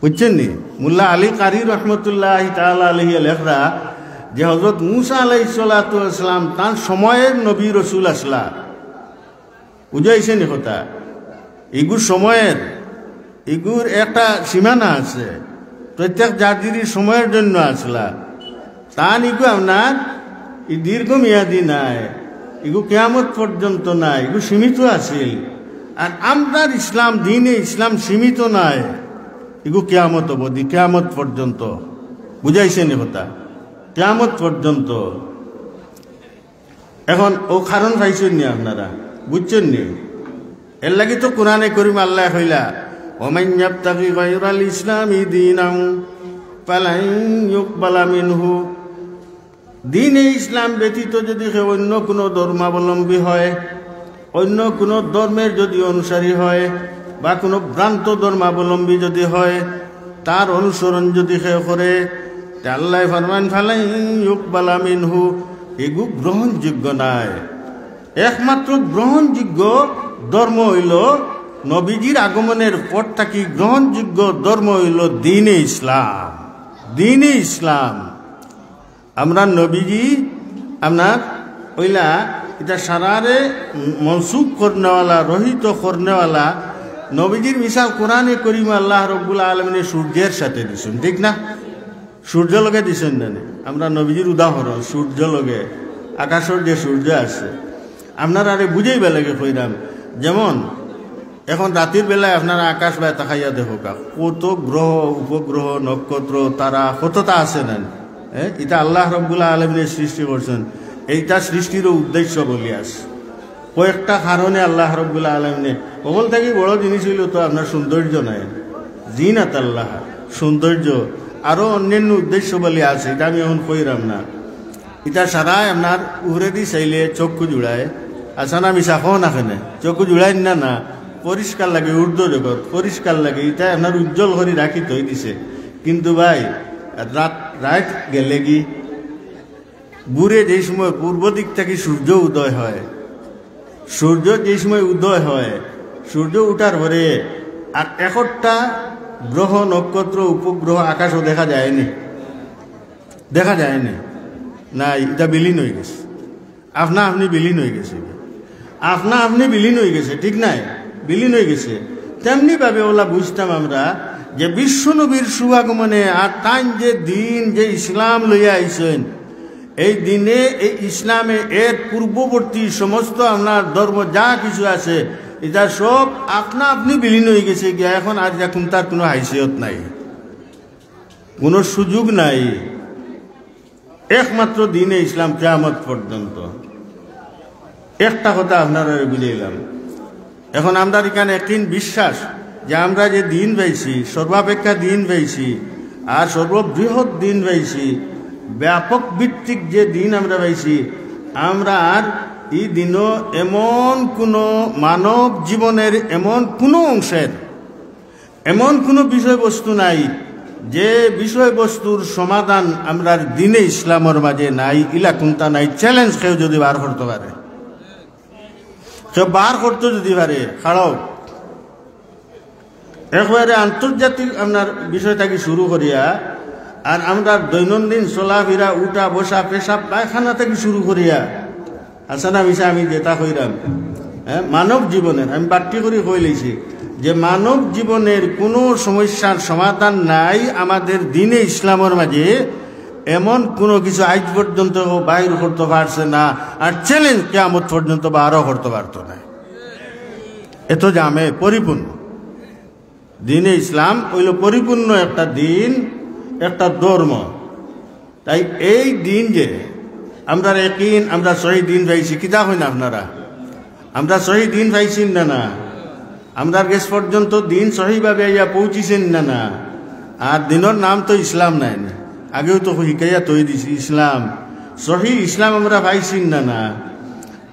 বুঝছেন নি? মোল্লা আলী কারি রহমতুল্লাহি তাআলা আলাইহি লেখরা যে হযরত মুসা আলাইহিস সালাতু ওয়াস সালাম তার সময়ের নবী রসুল আসলা, বুঝাইছে নি কথা? এগুর সময়ের, এগুর একটা সীমানা আছে, প্রত্যেক জাতির সময়ের জন্য আসলা। তা নিগু আপনার দীর্ঘমেয়াদী নাই, এগু কিয়ামত পর্যন্ত নাই, এগু সীমিত আছিল। আর আমরার ইসলাম, দিনে ইসলাম সীমিত নাই, এগু কিয়ামত অবধি, কিয়ামত পর্যন্ত, বুঝাইছে নি কথা? কিয়ামত পর্যন্ত। এখন ও কারণ পাইছেন নি আপনারা, বুঝছেন নি? এর লাগি তো কোরআনে করিম আল্লাহ কইলা ওমান ইয়াবতাগি গায়রাল ইসলামি দীনান ফালান ইউকবালা মিনহু, দিনে ইসলাম ব্যতীত যদি অন্য কোনো ধর্মাবলম্বী হয়, অন্য কোনো ধর্মের যদি অনুসারী হয়, বা কোনো ভ্রান্ত ধর্মাবলম্বী যদি হয়, তার অনুসরণ যদি করে, আল্লাহ ফরমান ফালান ইউকবালা মিনহু, এগু গ্রহণযোগ্য নাই। একমাত্র গ্রহণযোগ্য ধর্ম হইল নবীজির আগমনের পর থাকি গ্রহণযোগ্য ধর্ম হইল দ্বীনে ইসলাম, দ্বীনে ইসলাম। আমরা নবীজি আপনার ওইলা এটা সারারে মনসুখ করনেওয়ালা, রহিত করনেওয়ালা নবীজির মিসাল কোরআনে করিম আল্লাহ রব্বুল আলমিনের সূর্যের সাথে দিছেন, ঠিক না? সূর্য লগে দিছেন না? আমরা নবীজির উদাহরণ সূর্য লগে, আকাশের যে সূর্য আছে আপনারা আরে বুঝাইবা লাগে কইরাম। যেমন এখন রাতের বেলায় আপনারা আকাশ বায় তাকাইয়া দেখো কত গ্রহ, উপগ্রহ, নক্ষত্র, তারা কতটা আছে না? এটা আল্লাহ রব্বুল আলমিনের সৃষ্টি করছেন। এইটা সৃষ্টিরও উদ্দেশ্য বলি আছে। কয়েকটা কারণে আল্লাহ রব্বুল আলমিনে ওখান থেকে বড় জিনিস হইল তো আপনার সৌন্দর্য নাই, জিনাত আল্লাহ, সৌন্দর্য, আরও অন্যান্য উদ্দেশ্য বলি আছে, এটা আমি এখন কইরাম না। এটা সারাই আপনার উহরে দি চাইলে চক্ষু জুড়ায়, আচ্ছা না মিশা খাও না কেনে, চক্ষু জুড়াই না, না পরিষ্কার লাগে, ঊর্ধ্ব জগৎ পরিষ্কার লাগে, এটা আপনার উজ্জ্বল করে রাখি তৈ দিছে। কিন্তু ভাই রাত গেলে কি বুড়ে যে সময় পূর্ব দিক থেকে সূর্য উদয় হয়, সূর্য যে সময় উদয় হয়, সূর্য উঠার পরে আর একটা গ্রহ, নক্ষত্র, উপগ্রহ, আকাশও দেখা যায়নি, দেখা যায়নি না, এটা বিলীন হয়ে গেছে, আপনা আপনি বিলীন হয়ে গেছে, আপনা আপনি বিলীন হয়ে গেছে, ঠিক নাই? বিলীন হয়ে গেছে। তেমনি ভাবে ওলা বুঝতাম আমরা যে বিশ্বনবীর সুআগমনে আর তাই যে দিন, যে ইসলাম লইয়া আইছেন, এই দিনে এই ইসলামে এর পূর্ববর্তী সমস্ত আপনার ধর্ম যা কিছু আছে এটা সব আপনা আপনি বিলীন হয়ে গেছে গিয়া। এখন আর এখন তার কোনো হাইসিয়ত নাই, কোনো সুযোগ নাই। একমাত্র দিনে ইসলাম কিয়ামত পর্যন্ত। একটা কথা আপনারা বুঝাইলাম। এখন আমরা এখানে একদিন বিশ্বাস যে আমরা যে দিন পাইছি, সর্বাপেক্ষা দিন পাইছি আর সর্ববৃহৎ দিন পাইছি, ব্যাপক ভিত্তিক যে দিন আমরা পাইছি, আমরা আর এই দিনও এমন কোনো মানব জীবনের এমন কোনো অংশের এমন কোনো বিষয়বস্তু নাই যে বিষয়বস্তুর সমাধান আমরা দিনে ইসলামের মাঝে নাই। ইলা কোনটা নাই, চ্যালেঞ্জ কেউ যদি বার করতে পারে, কেউ বার করতে যদি পারে, খাড়াও একবারে আন্তর্জাতিক আপনার বিষয়টাকে শুরু করিয়া আর আমরা দৈনন্দিন চলাফেরা, উঠা বসা, পেশাব পায়খানা থেকে শুরু করিয়া আছে না মিশা, আমি যেটা কইরাম মানব জীবনের, আমি বাট্টি করে কই লইছি যে মানব জীবনের কোনো সমস্যার সমাধান নাই আমাদের দিনে ইসলামের মাঝে। এমন কোনো কিছু আজ পর্যন্ত বাইর করতে পারছে না, আর চ্যালেঞ্জ কিয়ামত পর্যন্ত বারও করতে পারত না। এত জামে পরিপূর্ণ দিনে ইসলাম হইল পরিপূর্ণ একটা দিন, একটা ধর্ম। তাই এই দিন যে আমরা একদিন আমরা সহি দিন পাইছি, কিতা হয় না আপনারা, আমরা সহি দিন পাইছেন না না, আমরা গেছ পর্যন্ত দিন সহিভাবে ইয়া পৌঁছিছেন না না। আর দিনের নাম তো ইসলাম নাই, আগেও তো শিকাইয়া তৈ দিছি ইসলাম, সহি ইসলাম আমরা পাইছেন না না।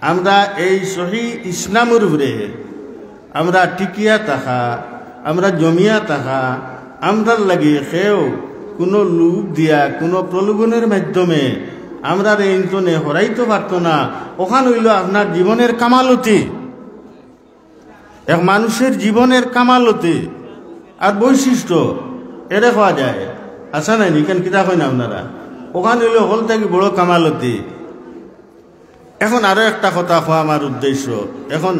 আমরা এই সহি ইসলামের উপরে আমরা টিকিয়া থাকা, আমরা জমিয়া থাকা, আমরা লাগে সেও কোনো লোভ দিয়া, কোনো প্রলোভনের মাধ্যমে আমরা ইন্তনে হরাইতে পারত না। ওখান হইল আপনার জীবনের কামালতি, এক মানুষের জীবনের কামালতি আর বৈশিষ্ট্য এরে হওয়া যায়। আসা নাই নিকেন কিতা হয় না আপনারা, ওখান হইল হল থেকে বড় কামালতি। এখন আরো একটা কথা হওয়া আমার উদ্দেশ্য, এখন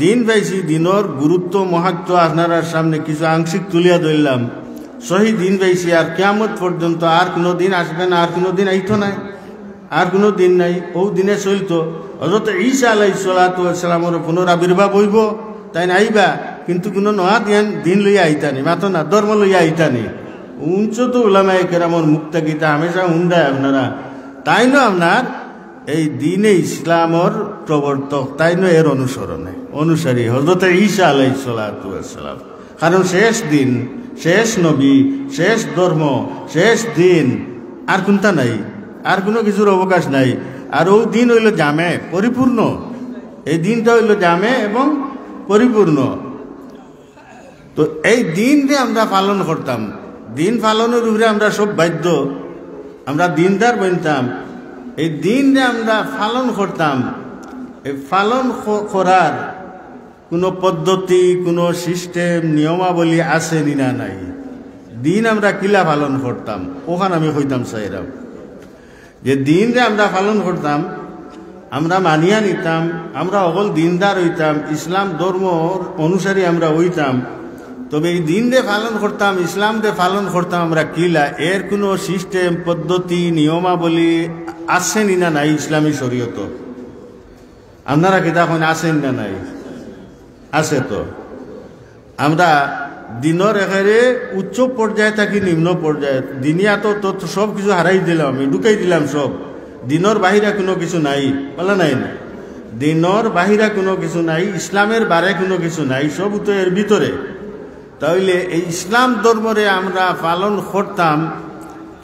দিন পাইছি, দিনের গুরুত্ব মহাত্ম আপনার সামনে কিছু আংশিক তুলিয়া ধরলাম। সহি দিন পাইছি, আর কিয়ামত পর্যন্ত আর কোনো দিন আসবে না, আর কোনো দিন আইতো নাই, আর কোনো দিন নাই। ও দিনে চলতো হযরত ঈসা আলাইহিস সালাতু ওয়াস সালামের পুনরাবির্ভাব হইব, তাই না আইবা, কিন্তু কোনো নয়া দিন লইয়া আইতানি, মাতো না ধর্ম লইয়া আইতানি। উঞ্চ তো উলামায়ে কেরামর মুক্তা গীতা হামেশা উন্ডায় আপনারা, তাই না আপনার এই দিনে ইসলামর প্রবর্তক, তাই না এর অনুসারী হযরত ঈসা আলাইহিস সালাতু ওয়াস সালাম। কারণ শেষ দিন, শেষ নবী, শেষ ধর্ম, শেষ দিন, আর কোনটা নাই, আর কোনো কিছুর অবকাশ নাই। আর ও দিন হইল জামে পরিপূর্ণ, এই দিনটা হইল জামে এবং পরিপূর্ণ। তো এই দিন যে আমরা পালন করতাম, দিন পালনের উপরে আমরা সব বাধ্য, আমরা দিনদার বনতাম। এই দিন যে আমরা পালন করতাম, এই পালন করার কোনো পদ্ধতি, কোনো সিস্টেম, নিয়মাবলী আছে না নাই। দিন আমরা কিলা পালন করতাম, ওখানে আমি কইতাম চাইরাম যে দিন যে আমরা পালন করতাম, আমরা মানিয়া নিতাম, আমরা অকল দিনদার হইতাম, ইসলাম ধর্ম অনুসারী আমরা হইতাম। তবে এই দিন যে পালন করতাম, ইসলাম যে পালন করতাম আমরা কিলা, এর কোনো সিস্টেম, পদ্ধতি, নিয়মাবলী আছে না নাই ইসলামী শরীয়ত? আপনারা কি তখন আছেন না নাই? আছে তো। আমরা দিনের একেবারে উচ্চ পর্যায়ে থাকি নিম্ন পর্যায়ে, দিনিয়া তো সব কিছু হারাই দিলাম, আমি ঢুকাই দিলাম সব। দিনের বাহিরা কোনো কিছু নাই, বলা নাই না, দিনের বাহিরা কোনো কিছু নাই, ইসলামের বারে কোনো কিছু নাই, সব তো এর ভিতরে। তাহলে এই ইসলাম ধর্মরে আমরা পালন করতাম,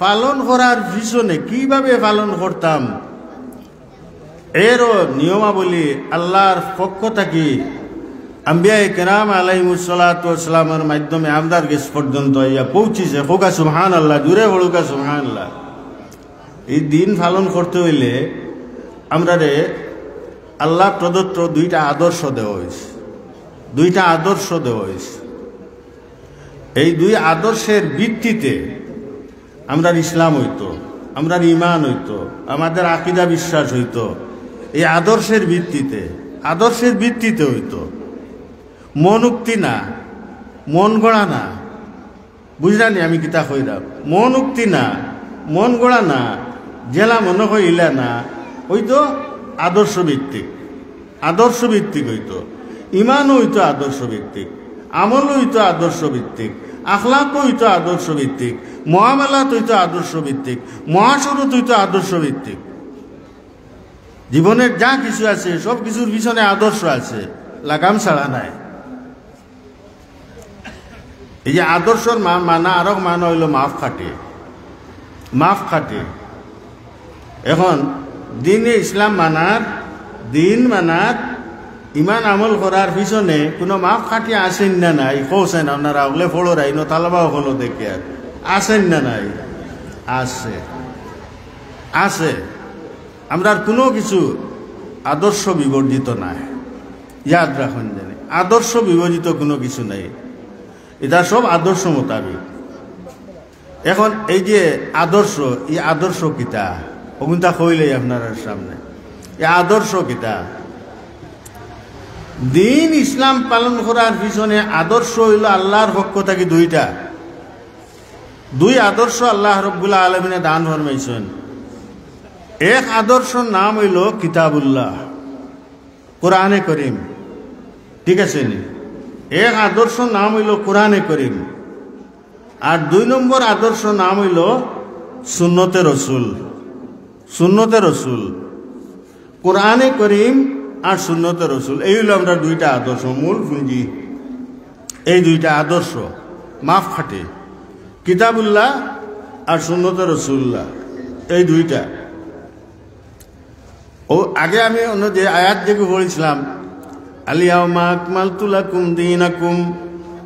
পালন করার পিছনে কিভাবে পালন করতাম এরও নিয়মাবলী আল্লাহর পক্ষ থেকে আম্বিয়ায়ে কেরাম আলাইহিমুস সালাতু ওয়াস সালামের মাধ্যমে আমাদের কাছ পর্যন্ত ইয়া পৌঁছিছে। হোকা সুবহানাল্লাহ, জুড়ে বলুকা সুবহানাল্লাহ। এই দিন পালন করতে হইলে আমরা আল্লাহ প্রদত্ত দুইটা আদর্শ দেওয়া হয়েছে, দুইটা আদর্শ দেওয়া হয়েছে। এই দুই আদর্শের ভিত্তিতে আমরা ইসলাম হইতো, আমরা ইমান হইতো, আমাদের আকীদা বিশ্বাস হইতো। এই আদর্শের ভিত্তিতে হইতো, মন উক্তি না, মন গড়া না। বুঝলানি আমি কিতা কইরাম? মন উক্তি না, মন গড়া না, জেলা মনে কইলা না, হইতো আদর্শ ভিত্তিক হইতো। ইমানও হইতো আদর্শ ভিত্তিক, আমলও হইতো আদর্শ ভিত্তিক, আখলাকও হইতো আদর্শ ভিত্তিক, মুআমালাত হইতো আদর্শ ভিত্তিক, মুআশারাত হইতো আদর্শ ভিত্তিক। জীবনের যা কিছু আছে সব কিছুর পিছনে আদর্শ আছে, লাগাম ছাড়া নাই। এই যে আদর্শর মানা আরো মানা হইল মাফ খাটে। এখন দিনে ইসলাম দিন মানার ইমান আমল করার পিছনে কোনো মাফ খাটি আসেন না নাই? কৌছেন আপনারা ওগুলো ফলো রাই ন তালাবা হলো দেখে আর আসেন না নাই? আছে। আমরা কোনো কিছু আদর্শ বিবর্জিত নাই, ইয়াদ রাখুন জানি। আদর্শ বিবর্জিত কোনো কিছু নাই, এটা সব আদর্শ মোতাবিক। এখন এই যে আদর্শ, এই আদর্শ কিতা ওগুনটা কইলেই আপনার সামনে এই আদর্শ কিতা। দিন ইসলাম পালন করার পিছনে আদর্শ হইল আল্লাহর পক্ষ থেকে দুই আদর্শ আল্লাহ রাব্বুল আলামিনে দান ফরমাইছেন। এক আদর্শ নাম হইল কিতাবুল্লাহ, কোরআনে করিম, ঠিক আছে নি? এক আদর্শ নাম হইল কোরআনে করিম। আর 2 নম্বর আদর্শ নাম হইল সুন্নতে রসুল। কোরআনে করিম আর সুন্নতে রসুল, এই হইল আমরা 2টা আদর্শ, মূল পুঁজি। এই 2টা আদর্শ মাফ খাটে, কিতাবুল্লাহ আর সুন্নতে রসুল্লাহ, এই 2টা। ও আগে আমি অন্য যে আয়াত যেগুলো পড়েছিলাম, আলিয়াউমা আকমালতু লাকুম দীনাকুম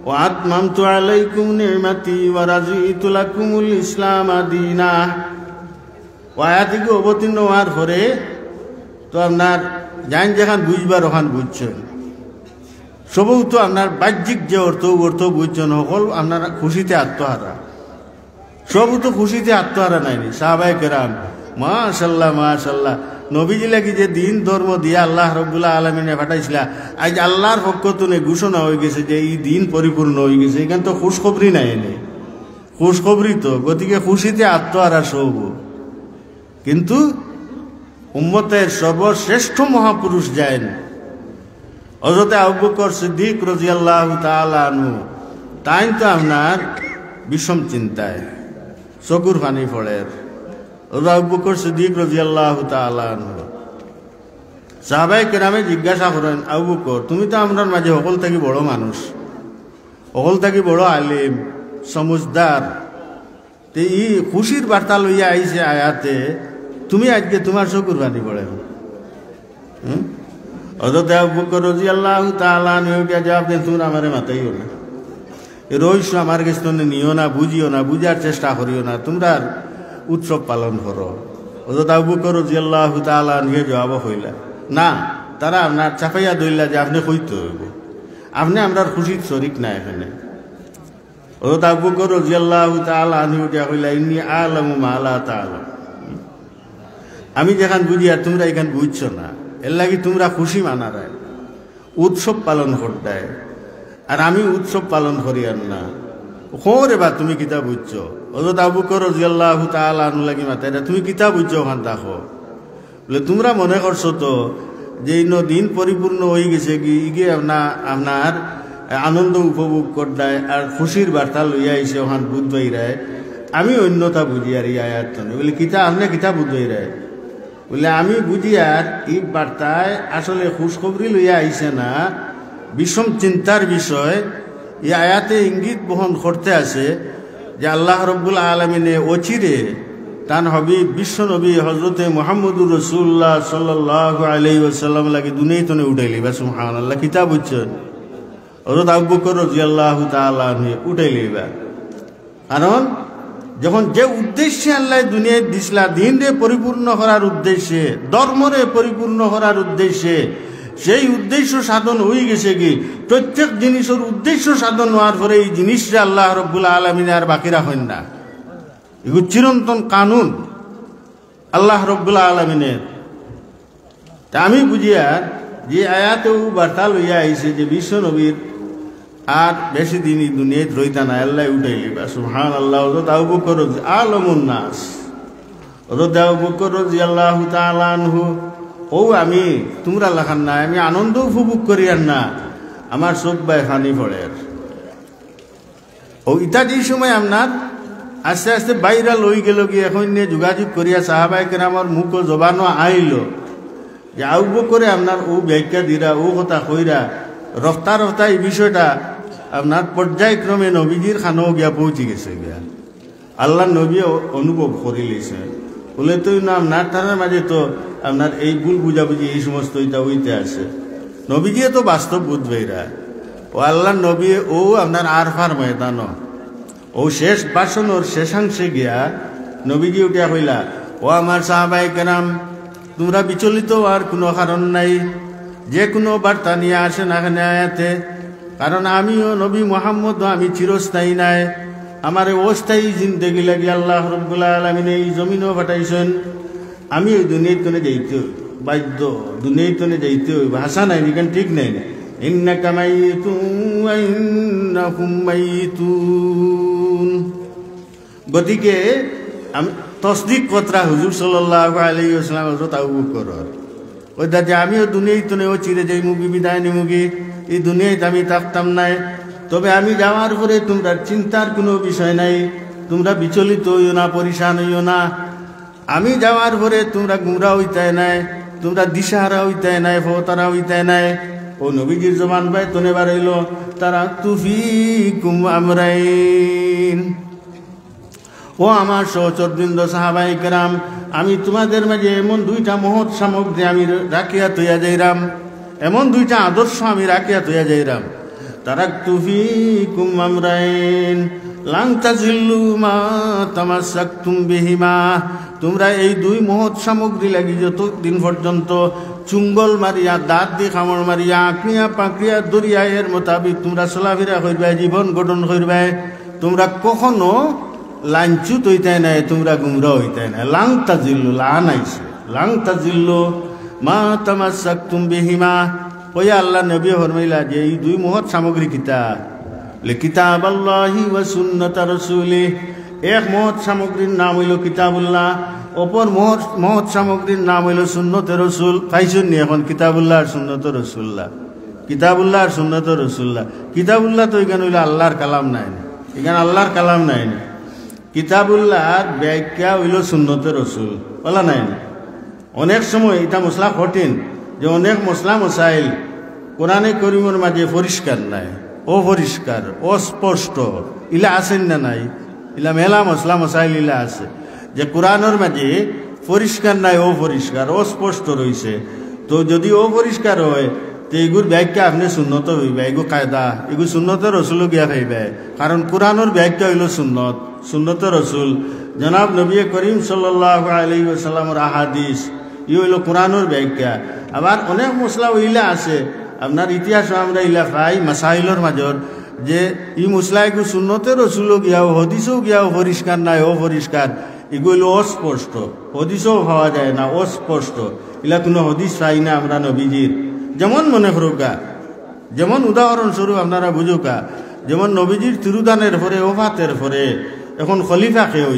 ওয়া আতমামতু আলাইকুম নি'মাতি ওয়া রাদিতু লাকুমুল ইসলাম দীনা, ও আয়াতকে অবতীর্ণ হওয়ার পরে তো আপনার জান যেখান বুঝবার ওখান বুঝছেন, সবও তো আপনার বাহ্যিক যে অর্থ বুঝছেন, সকল আপনার খুশিতে আত্মহারা, সবও তো খুশিতে আত্মহারা নাইনি। সাহাবায়ে কেরাম মাশাল্লাহ নবীজি লাগি যে দিন ধর্ম দিয়ে আল্লাহ রাব্বুল আলামিনে পাঠাইছিলা, আজ আল্লাহর পক্ষ থেকে ঘোষণা হয়ে গেছে যে এই দিন পরিপূর্ণ হয়ে গেছে। এখানে তো খুশখবরি নাই, খুশখবরি তো, গতিকে খুশিতে আত্মহারা সব। কিন্তু উম্মতের সর্বশ্রেষ্ঠ মহাপুরুষ যায়েন হযরত আবু বকর সিদ্দিক রাদিয়াল্লাহু তাআলা আনহু, তাই তো আপনার বিষম চিন্তায় চকুর পানি পড়ে। আবু বকর সিদ্দিক রাদিয়াল্লাহু তাআলা আনহু সাহাবায়ে কেরামে জিজ্ঞাসা করেন, আবু বকর তুমি তো আমরার মাঝে সকল থেকে বড় মানুষ, সকল থেকে বড় আলিম সমুজদার, এই খুশির বার্তা লইয়া আইছে আয়াতে, তুমি আজকে তোমার চকুর পানি পড়ে? হযরত আবু বকর রাদিয়াল্লাহু তাআলা আনহুকে জবাব দেন, তোমরা আমারে মাতাইও না, এই রহস্য আমার কাছে নিও না, বুঝিও না, বুঝার চেষ্টা করিও না, তোমরা উৎসব পালন করো। হযরত আবু বকর রাদিয়াল্লাহু তাআলা আনহু জবাব হইলা, না, তারা আপনার চাপাইয়া দইলা যে আপনি কইতে হইব, আপনি আমরার খুশির শরীক না এখানে। হযরত আবু বকর রাদিয়াল্লাহু তাআলা আনহু কইলা, ইন্নী আ'লামু মা লা তা'লাম, আমি যেখান বুঝি আর তোমরা এখান বুঝছো না, এর লাগি তোমরা খুশি মানারায়, উৎসব পালন করতায়, আর আমি উৎসব পালন করি আর না। খোরে বা তুমি কিতা বুঝছো? হযরত আবু বকর রাদিয়াল্লাহু তাআলা আনহু লাগি মাতায়, তুমি কিতা বুঝছো ওখান দেখো। বলে তোমরা মনে করছো তো যে দিন পরিপূর্ণ হয়ে গেছে, ইগে আপনার আনন্দ উপভোগ করতায় আর খুশির বার্তা লইয়া আইসে ওখান বুঝবাইরায়, আমি অন্যতা বুঝি আর এই আয়াত। বলে কিতা আপনি কিতা বুঝবাইরায়? বলে আমি বুঝি আর এই বার্তায় আসলে খুশখবরি লইয়া আইসে না, বিষম চিন্তার বিষয়। এই আয়াতে ইঙ্গিত বহন করতে আছে যে আল্লাহ রাব্বুল আলামিনে অচিরে তান হবিব বিশ্ব নবী হযরতে মুহাম্মদুর রাসূলুল্লাহ সাল্লাল্লাহু আলাইহি ওয়াসাল্লাম লাগি দুনিয়ায় তনে উঠাইলি। বা সুবহানাল্লাহ, কিতাব বুঝছেন হযরত আবু বকর রাদিয়াল্লাহু তাআলা উঠাইলি। কারণ যখন যে উদ্দেশ্যে আল্লাহ দুনিয়ায় দিছিলা, দিনরে পরিপূর্ণ করার উদ্দেশ্যে, ধর্মরে পরিপূর্ণ করার উদ্দেশ্যে, সেই উদ্দেশ্য সাধন হয়ে গেছে কি প্রত্যেক জিনিসের উদ্দেশ্য সাধন হওয়ার পরে এই জিনিসটা আল্লাহ রাব্বুল আলামিন আর বাকি রাখেন না। এগুলো চিরন্তন কানুন আল্লাহ রাব্বুল আলামিনের। তা আমি বুঝি আর যে আয়াতেও বার্তা লইয়া আইছে যে বিশ্ব নবীর আর বেশি দিনই দুনিয়ায় রইতা না, আল্লাহ উঠাইলি। বা সুবহানাল্লাহ। হযরত আবু বকর আলমুন নাস, হযরত আবু বকর রাদিয়াল্লাহু তাআলা আনহু, ও আমি তোমরা লেখান না, আমি আনন্দ উপভোগ করি আর না, আমার চোখ বাই ফানি পড়ে। ও ইটা যে সময় আপনার আস্তে আস্তে বাইরা লই গেল কি, এখন নিয়ে যোগাযোগ করিয়া সাহাবায়ে কেরামের মুখ জবানো আইল যে আবু বকরে আপনার ও ব্যাখ্যা দিরা ও কথা কইরা রফতা রফতা এই বিষয়টা আপনার পর্যায়ক্রমে নবীজির খানো গিয়া পৌঁছে গেছে গিয়া আল্লাহ নবী অনুভব করে লেছে বলে তো না আপনার তার মাঝে তো আপনার এই ভুল বুঝাবুঝি এই সমস্ত ইটা হইতে আছে নবীজিও তো বাস্তব বুঝবেইরা ও আল্লাহ নবী ও আপনার আরফার ময়দান ও শেষ বাসন ওর শেষাংশে গিয়া নবীজি উঠিয়া কইলা ও আমার সাহাবায়ে কেরাম তোমরা বিচলিত আর কোনো কারণ নাই যে কোনো বার্তা নিয়ে আসেন এখানে আয়াতে কারণ আমিও নবী মুহাম্মদ আমি চিরস্থায়ী নাই আমার অস্থায়ী জিন্দেগি লাগি আল্লাহ রাব্বুল আলামিন এই জমিনও পাঠাইছেন আমি এই দুনিয়ার তনে যাইতে বাধ্য দুনিয়ার তনে যাইতে হইব ভাষা নাই নিকেন ঠিক নাই না ইন্নাকা মাইতুন ওয়া ইন্নাকুম মাইতুন গতিকে আমি তসদিক কতরা হুজুর সাল্লাল্লাহু আলাইহি ওয়াসাল্লাম হযরত আবু বকর ওই যে আমিও দুনিয়ায় তনে ও চিরে যাই মুগি বিদায় নিমুগি এই দুনিয়ায় আমি থাকতাম নাই তবে আমি যাওয়ার পরে তোমরা চিন্তার কোনো বিষয় নাই তোমরা বিচলিত হইও না পরিশান হইও না আমি যাওয়ার পরে তোমরা গুমরা হইতে নাই তোমরা দিশাহারা হইতে নাই ফতারা হইতে নাই ও নবীজির জবান ভাই তনে বার হইল তারা তুফিকুম আমরাইন ও আমার সহচরবৃন্দ সাহাবায়ে কেরাম আমি তোমাদের মাঝে এমন দুইটা মহৎ সামগ্রী আমি রাখিয়া তৈয়া যাইরাম এমন দুইটা আদর্শ আমি রাখিয়া তৈয়া যাইরাম তারাকতু ফীকুম আমরাইন লান তাজিল্লু মা তামাসসাকতুম বিহিমা তোমরা এই দুই মহৎ সামগ্রী লাগি যতদিন পর্যন্ত চুঙ্গল মারিয়া দাঁত দিয়ে কামড় মারিয়া আঁকড়িয়া পাঁকড়িয়া দরিয়া এর মোতাবিক তোমরা চলাফেরা করবে জীবন গঠন করবে তোমরা কখনো লাঞ্চুত হইতে নাই তোমরা গুমরা হইতে নাই লাং তাজিল্লু লান আইছে লাং তাজিল্লু মা তামাসসাকতুম বিহিমা ওয়া আল্লাহ নবী ফরমাইলা যে এই দুই মহৎ সামগ্রী কিতাব কিতাবাল্লাহি ওয়া সুন্নাত রাসূলি এক মহৎ সামগ্রীর নাম হইল কিতাবুল্লাহ অপর মহৎ সামগ্রীর নাম হইল সুন্নতে রাসূল পাইছেন নি এখন কিতাবুল্লাহ আর সুন্নতে রাসূলুল্লাহ কিতাবুল্লাহ আর সুন্নতে রাসূলুল্লাহ কিতাবুল্লাহ তো এখানে হইল আল্লাহর কালাম নাই এখানে আল্লাহর কালাম নাই কিতাবুল্লাহর ব্যাখ্যা হইল সুন্নতে রাসূল বলা নাই অনেক সময় এটা মশলা কঠিন যে অনেক মশলা মশাইল কোরআনে করিমের মাঝে পরিষ্কার নাই অপরিষ্কার অস্পষ্ট ইলা আছেন না নাই ইলা মেলা মশলা মশাইল ইলা আছে যে কোরআনের মাঝে পরিষ্কার নাই অপরিষ্কার অস্পষ্ট রয়েছে তো যদি অপরিষ্কার হয় তো এগুর ব্যাখ্যা আপনি সুন্নত হইবে এগু কায়দা এগু সুন্নতের রসুল গিয়া হইবে কারণ কোরআনের ব্যাখ্যা হইল সুন্নত সুন্নতের রসুল জনাব নবী করিম সাল্লাল্লাহু আলাইহি ওয়াসাল্লামের আহাদিস ই হইল কোরআনের ব্যাখ্যা আবার অনেক মশলা ইলা আছে আপনার ইতিহাস আমরা ইলা পাই মাসাইলর মাজর যে ই মশলা এগু সুন্নতের রসুল গিয়াও হদিসও গিয়াও পরিষ্কার নাই অপরিষ্কার এগুলো অস্পষ্ট হদিসও পাওয়া যায় না অস্পষ্ট ইলা কোনো হদিস পাই না আমরা নবীজির যেমন মনে করুকা যেমন উদাহরণস্বরূপ আপনারা বুঝুকা যেমন নবীজির তিরুদানের পরে ওফাতের পরে এখন খলিফা খেয়ে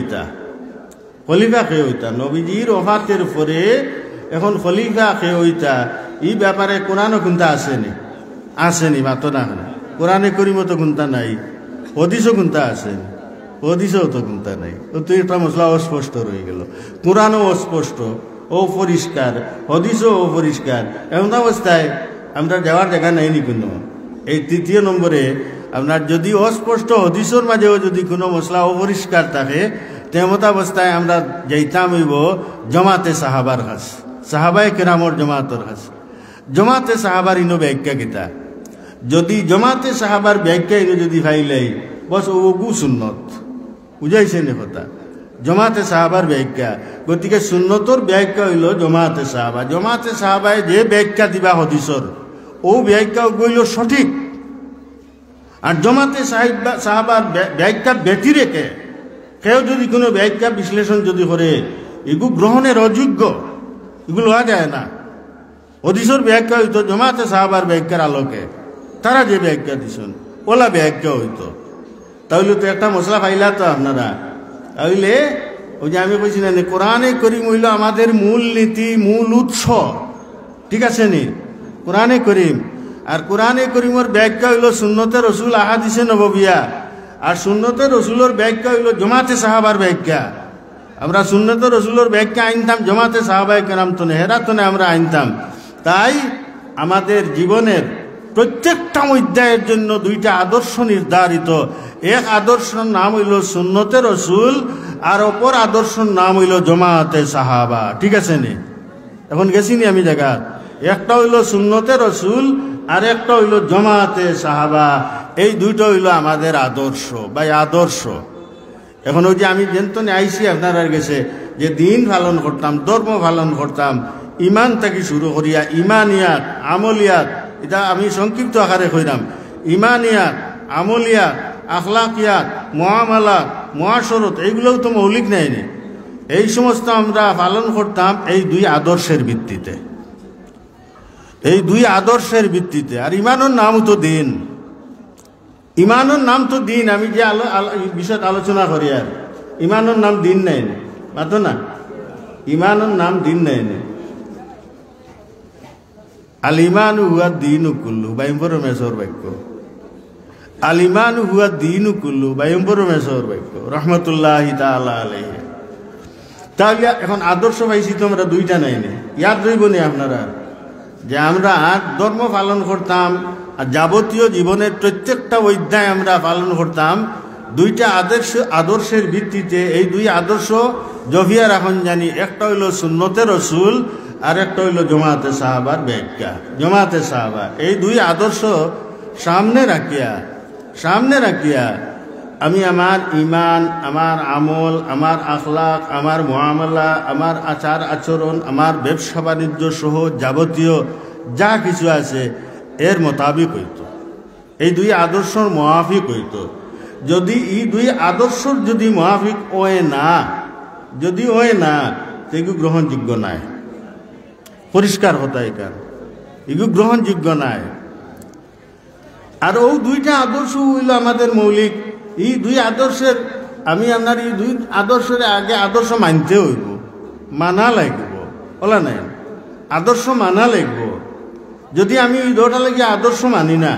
হইতা নবীজির ওফাতের পরে এখন খলিফা খেয়ে হইতা এই ব্যাপারে কোরআনও কোনটা আসেনি মাত্র না কোরআনে করিম তো কোনটা নাই হদিসও কোনটা আসেনি হদিসও তো কোনটা নাই তো একটা মশলা অস্পষ্ট রয়ে গেল কোরআনও অস্পষ্ট অপরিষ্কার হদিসও অপরিষ্কার এমন অবস্থায় আমরা যাওয়ার জায়গা নেইনি কোনো এই তৃতীয় নম্বরে আপনার যদি অস্পষ্ট হদিসের মাঝেও যদি কোনো মশলা অপরিষ্কার থাকে তেমত অবস্থায় আমরা যাইতাম হইব জমাতে সাহাবার কাছ সাহাবায়ে কেরামর জমাতর কাছ জমাতে সাহাবার ইনো ব্যাখ্যা কিতা যদি জমাতে সাহাবার ব্যাখ্যা ইনো যদি ভাইলাই বস ওগু সুন্নত বুঝাইছে নে কথা জমাতে সাহাবার ব্যাখ্যা গতিকে সুন্নতর ব্যাখ্যা হইল জমাতে সাহাবায় যে ব্যাখ্যা দিবা হদিসর ও ব্যাখ্যা গইল সঠিক আর জমাতে সাহাবার ব্যাখ্যা ব্যতি রেখে কেউ যদি কোনো ব্যাখ্যা বিশ্লেষণ যদি করে এগু গ্রহণের অযোগ্য এগুলো হওয়া যায় না হদিসর ব্যাখ্যা হইতো জমাতে সাহাবার ব্যাখ্যার আলোকে তারা যে ব্যাখ্যা দিছেন ওলা ব্যাখ্যা হইতো তাহলে তো একটা মশলা পাইলা তো আপনারা তাহলে ওই যে আমি বলছি না কোরআনে করিম হইল আমাদের মূল নীতি মূল উৎস ঠিক আছে নি কোরআনে করিম আর কোরআনে করিমের ব্যাখ্যা হইল সুন্নতে রসুল আহাদিসে নববিয়া আর সুন্নতে রসুলের ব্যাখ্যা হইল জমাতে সাহাবার ব্যাখ্যা আমরা সুন্নতে রসুলের ব্যাখ্যা আনতাম, জমাতে সাহাবায়ে কেরাম তো হেরা তো আমরা আনতাম। তাই আমাদের জীবনের প্রত্যেকটা অধ্যায়ের জন্য দুইটা আদর্শ নির্ধারিত। এক আদর্শের নাম হইল সুন্নতে রসুল, আর অপর আদর্শের নাম হইল জমাতে সাহাবা। ঠিক আছে নি? এখন গেছি নি আমি জায়গা? একটা হইল সুন্নতে রসুল আর একটা হইল জমাতে সাহাবা। এই দুইটা হইল আমাদের আদর্শ বা আদর্শ। এখন ওই যে আমি যেন আইসি আপনার গেছে যে দিন পালন করতাম, ধর্ম পালন করতাম, ইমান থেকে শুরু করিয়া ইমানিয়াত, আমলিয়াত, এটা আমি সংক্ষিপ্ত আকারে কইলাম। ইমানিয়াত, আমলিয়াত, আখলাকিয়াত, মুআমালাত, মুআশারাত, এইগুলোও তো মৌলিক নাই। এই সমস্ত আমরা পালন করতাম এই দুই আদর্শের ভিত্তিতে, এই দুই আদর্শের ভিত্তিতে। আর ইমানের নাম তো দিন, ইমানের নাম তো দিন। আমি যে বিষয় আলোচনা করি, আর ইমানের নাম দিন নাই মাতো না, ইমানের নাম দিন নাই। আল ইমান হুয়া দিন কুল্লু, বাইম্বর মেসর বাক্য। আল ইমান হুয়া দিন কুল্লু, বাইম্বর মেসর বাক্য রহমতুল্লাহি তাআলা আলাইহি। তাহলে এখন আদর্শ পাইছি তো আমরা দুইটা নাই নে, ইয়াদ রইব নি আপনারা যে আমরা ধর্ম পালন করতাম আর যাবতীয় জীবনের প্রত্যেকটা অধ্যায় আমরা পালন করতাম দুইটা আদর্শের ভিত্তিতে। এই দুই আদর্শ জভিয়া রাখন জানি, একটা হইল সুন্নতে রসুল আর একটা হইল জমাতে সাহাবার ব্যাখ্যা। জমাতে সাহাবা এই দুই আদর্শ সামনে রাখিয়া আমি আমার ইমান, আমার আমল, আমার আখলাক, আমার মুআমালা, আমার আচার আচরণ, আমার ব্যবসা বাণিজ্য সহ যাবতীয় যা কিছু আছে এর মোতাবিক হইত, এই দুই আদর্শর মুআফিক হইত। যদি এই দুই আদর্শর যদি মুআফিক হয় না, যদি হয় না, এগুলো গ্রহণযোগ্য নাই। পরিষ্কার হতা এখান, এগুলো গ্রহণযোগ্য নাই। আর ও দুইটা আদর্শ হইল আমাদের মৌলিক। এই দুই আদর্শের আমি আপনার এই দুই আদর্শের আগে আদর্শ মানতে হইব, মানা লাগব, বলা নাই আদর্শ মানা লাগব। যদি আমি এই দুটা লাগি আদর্শ মানি না,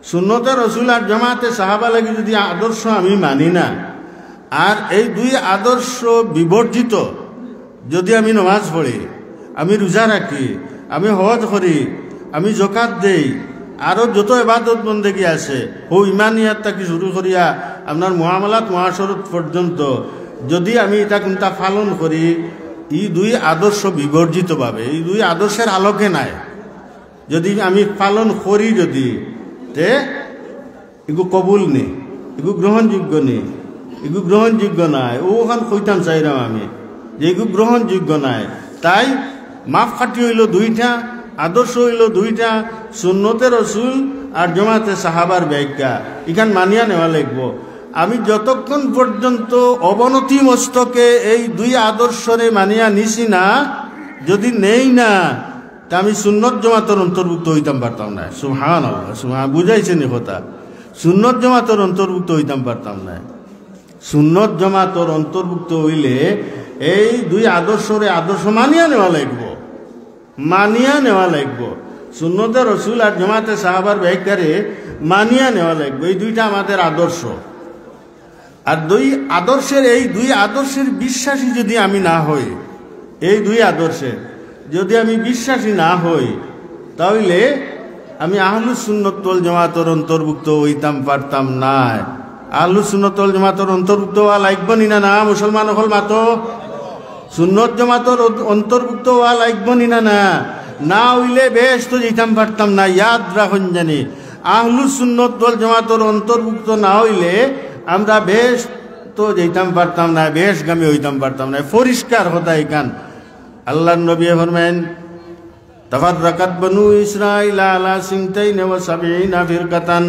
সুন্নতে রসুল আর জমাতে সাহাবা লাগি যদি আদর্শ আমি মানি না, আর এই দুই আদর্শ বিবর্জিত যদি আমি নামাজ পড়ি, আমি রোজা রাখি, আমি হজ করি, আমি যাকাত দেই, আরও যত ইবাদত বন্দেগী আছে ও ইমানিয়াত থেকে শুরু করিয়া আপনার মুআমালাত মুআশারাত পর্যন্ত যদি আমি এটা কোনটা পালন করি, এই দুই আদর্শ বিবর্জিতভাবে, এই দুই আদর্শের আলোকে নাই যদি আমি পালন করি, যদি তে এগু কবুল নেই, এগু গ্রহণযোগ্য নেই, এগু গ্রহণযোগ্য নাই। ওখান কইতাম চাইলাম আমি যে এগু গ্রহণযোগ্য নাই। তাই মাফ কাটি হইল দুইটা, আদর্শ হইল দুইটা, সুন্নতে রসুল আর জমাতে সাহাবার ব্যাখ্যা, এখান মানিয়া নেওয়া লাগবো। আমি যতক্ষণ পর্যন্ত অবনতি মস্তকে এই দুই আদর্শরে মানিয়া নিছি না, যদি নেই না, তা আমি সুন্নত জমাতের অন্তর্ভুক্ত হইতাম পারতাম না। সুবহানাল্লাহ, সুবহান, বুঝাইছেন কথা। সুন্নত জমাতের অন্তর্ভুক্ত হইতাম পারতাম না। সুন্নত জমাতের অন্তর্ভুক্ত হইলে এই দুই আদর্শরে আদর্শ মানিয়া নেওয়া লাগবো, মানিয়া নেওয়া লাগবো। সুন্নতে রসুল আর জমাতে সাহাবার ব্যাখ্যারে মানিয়া নেওয়া লাগবে। এই দুইটা আমাদের আদর্শ। আর দুই আদর্শের, এই দুই আদর্শের বিশ্বাসী যদি আমি না হই, এই দুই আদর্শের যদি আমি বিশ্বাসী না হই, তাহলে আমি আহলুস সুন্নাত ওয়াল জামাতের অন্তর্ভুক্ত হইতাম পারতাম না। আহলুস সুন্নাত ওয়াল জামাতের অন্তর্ভুক্ত হওয়া লাগবে নি না? মুসলমান হল মাতো সুন্নত জামাতের অন্তর্ভুক্ত হওয়া লাগবে নি না? না হইলে বেশ তো যেতাম পারতাম না। ইয়াদ রাখুন জানি, আহলুস সুন্নাত ওয়াল জামাতের অন্তর্ভুক্ত না হইলে আমরা বেশ তো যেতাম পারতাম না, বেশগামী হইতাম পারতাম না। পরিষ্কার কথা এখান। আল্লাহর নবী ফরমায়েন, তাফাররাকাত বনু ইসরাঈল আলা সিনতাইন ওয়া সাবঈনা ফিরকাতান।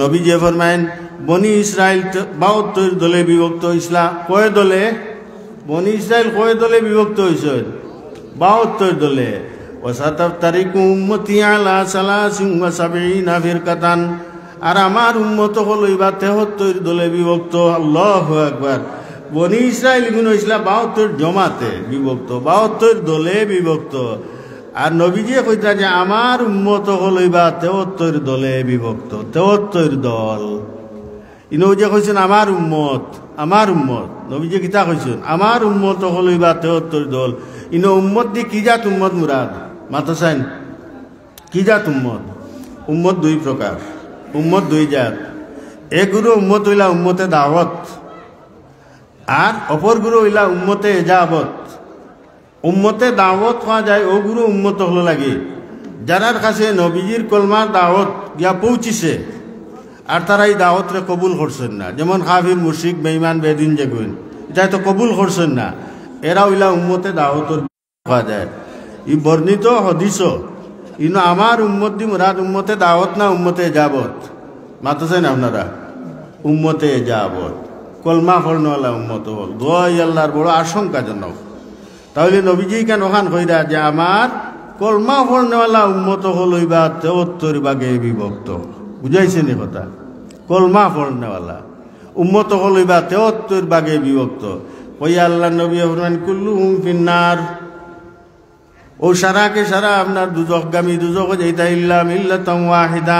নবী যে ফরমায়েন, বনি ইসরাইল 72 দলে বিভক্ত হইছিল। কয় দলে? বনি ইসরাইল কয় দলে বিভক্ত হইছে? 72 দলে। ওয়া সাতাফতারিকু উম্মতি আলা সালাসিন ওয়া সাবঈনা ফিরকাতান। আর আমার উম্মত হল এবার 73 দলে বিভক্ত। আল্লাহু আকবার। বনি ইসরাইল গুণ হয়েছিল 72 জমাতে বিভক্ত, 72 দলে বিভক্ত। আর নবীজি কইতা যে আমার উম্মত হল এবার 73 দলে বিভক্ত, 73 দল। ইনো যে কইছেন আমার উম্মত, আমার উম্মত নবীজি কিতা কইছেন আমার উম্মত হলইবা 73 দল ইনো উম্মত দি কি জাত উম্মত মুরাদ মাতসাইন কি জাত উম্মত উম্মত দুই প্রকার উম্মত দুই জাত এগুলো উম্মত হইলা উম্মতে দাওয়াত আর অপরগুলো হইলা উম্মতে ইজাবত উম্মতে দাওয়াত হওয়া যায় ওগুলো উম্মত হলো লাগে যারার কাছে নবীজির কলমার দাওয়াত গিয়া পৌঁছিছে আর তারা এই দাওয়াতরে কবুল করছেন না যেমন কাফির মুশরিক বেঈমান বেদিন যেগুন এটা তো কবুল করছেন না এরা হইলা উম্মতে দাওয়াতর হওয়া যায় ই বর্ণিত হাদিস ইনো আমার উম্মত দি মুরাদ উম্মতে দাওয়াত না উম্মতে ইজাবত মাতছেন আপনারা উম্মতে ইজাবত কলমা পড়নেওয়ালা উম্মত হল দোয়া আল্লাহর বড় আশঙ্কাজনক তাহলে নবীজি কেন ওখান কইরা যে আমার কলমা পড়নেওয়ালা উম্মত হল হইবা 73 ভাগে বিভক্ত বুঝাইছেন এই কথা কলমা পড়নেওয়ালা উম্মত হল হইবা 73 ভাগে বিভক্ত ওই আল্লাহ নবী ফরমান কুল্লুহুম ফিন্নার ও সারাকে সারা আপনার দুজকগামী দুজক যাইতা ইল্লা মিল্লাতাম ওয়াহিদা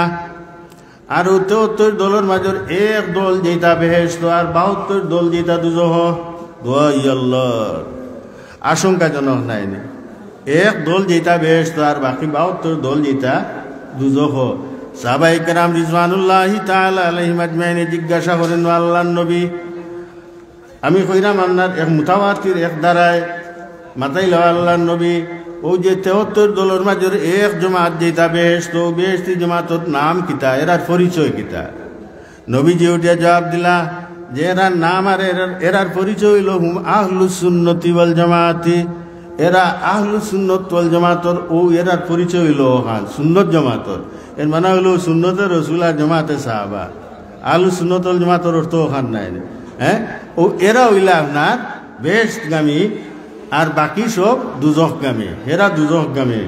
আর 73 দলের মাঝের এক দল যেটা বেহেশত আর 72 দল যেটা দুজহ দোয়া আল্লাহর আশঙ্কাজনক নাই এক দল যেটা বেহেশত আর বাকি 72 দল যেটা দুজহ সাহাবায়ে কেরাম রিজওয়ানুল্লাহি তাআলা আলাইহিম আজমাইন জিজ্ঞাসা করেন আল্লাহর নবী আমি কইরাম আপনার এক মুতাওয়াতির এক দ্বারায় মাতাইল আল্লাহর নবী ও যে 73 দলের মাঝের এক জমাত যেটা বেহেশত বেহেশতি জমাতর নাম কিতা এরার পরিচয় কিতা নবীজি উঠিয়া জবাব দিলা যে এরার নাম আর এরার পরিচয় হইল হুম আহলুস সুন্নতি ওয়াল জামাতি এরা আহলুস সুন্নত ওয়াল জামাতর ও এরার পরিচয় হইল ওখান সুন্নত জামাতর এর মানে হইল সুন্নতের রাসূল আর জামাতে সাহাবা আহলুস সুন্নত ওয়াল জামাতর অর্থ ওখান নাই হ্যাঁ ও এরা হইলা আপনার বেহেশতগামী আর বাকি সব দুজকগামী এরা দুজকগামী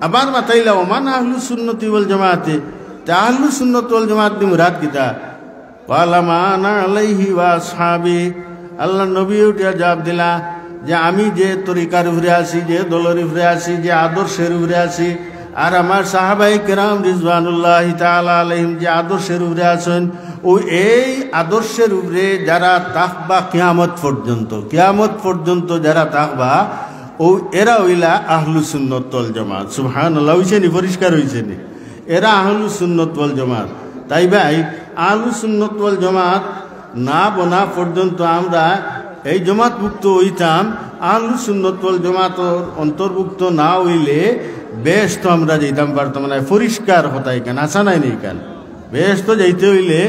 আবার মাতাইলা ওমান আহলুস সুন্নতি ওয়াল জামাতে তা আহলুস সুন্নত ওয়াল জামাত দি মুরাদ কিতা ওয়ালা মা আনা আলাইহি ওয়া আসহাবি আল্লাহ নবী উঠিয়া জবাব দিলা যে আমি যে তরিকার উপরে আছি যে দলের উপরে আছি যে আদর্শের উপরে আছি আর আমার সাহাবায়ে কেরাম রিজওয়ানুল্লাহি তাআলা আলাইহিম যে আদর্শের উপরে আছেন ও এই আদর্শের উপরে যারা তাকবা কিয়ামত পর্যন্ত যারা তাকবা ও এরা হইলা আহলুস সুন্নাত ওয়াল জামাত সুবহানাল্লাহ হইছেনি পরিষ্কার হইছেনি এরা আহলুস সুন্নাত ওয়াল জামাত তাই ভাই আহলুস সুন্নাত ওয়াল জামাত না বনা পর্যন্ত আমরা এই জামাতভুক্ত হইতাম আহলুস সুন্নাত ওয়াল জামাতর অন্তর্ভুক্ত না হইলে বেশ তো আমরা যেতাম পারতাম না পরিষ্কার হতাই কেন আসা নাই নেই কেন বেশ তো যাইতে হইলে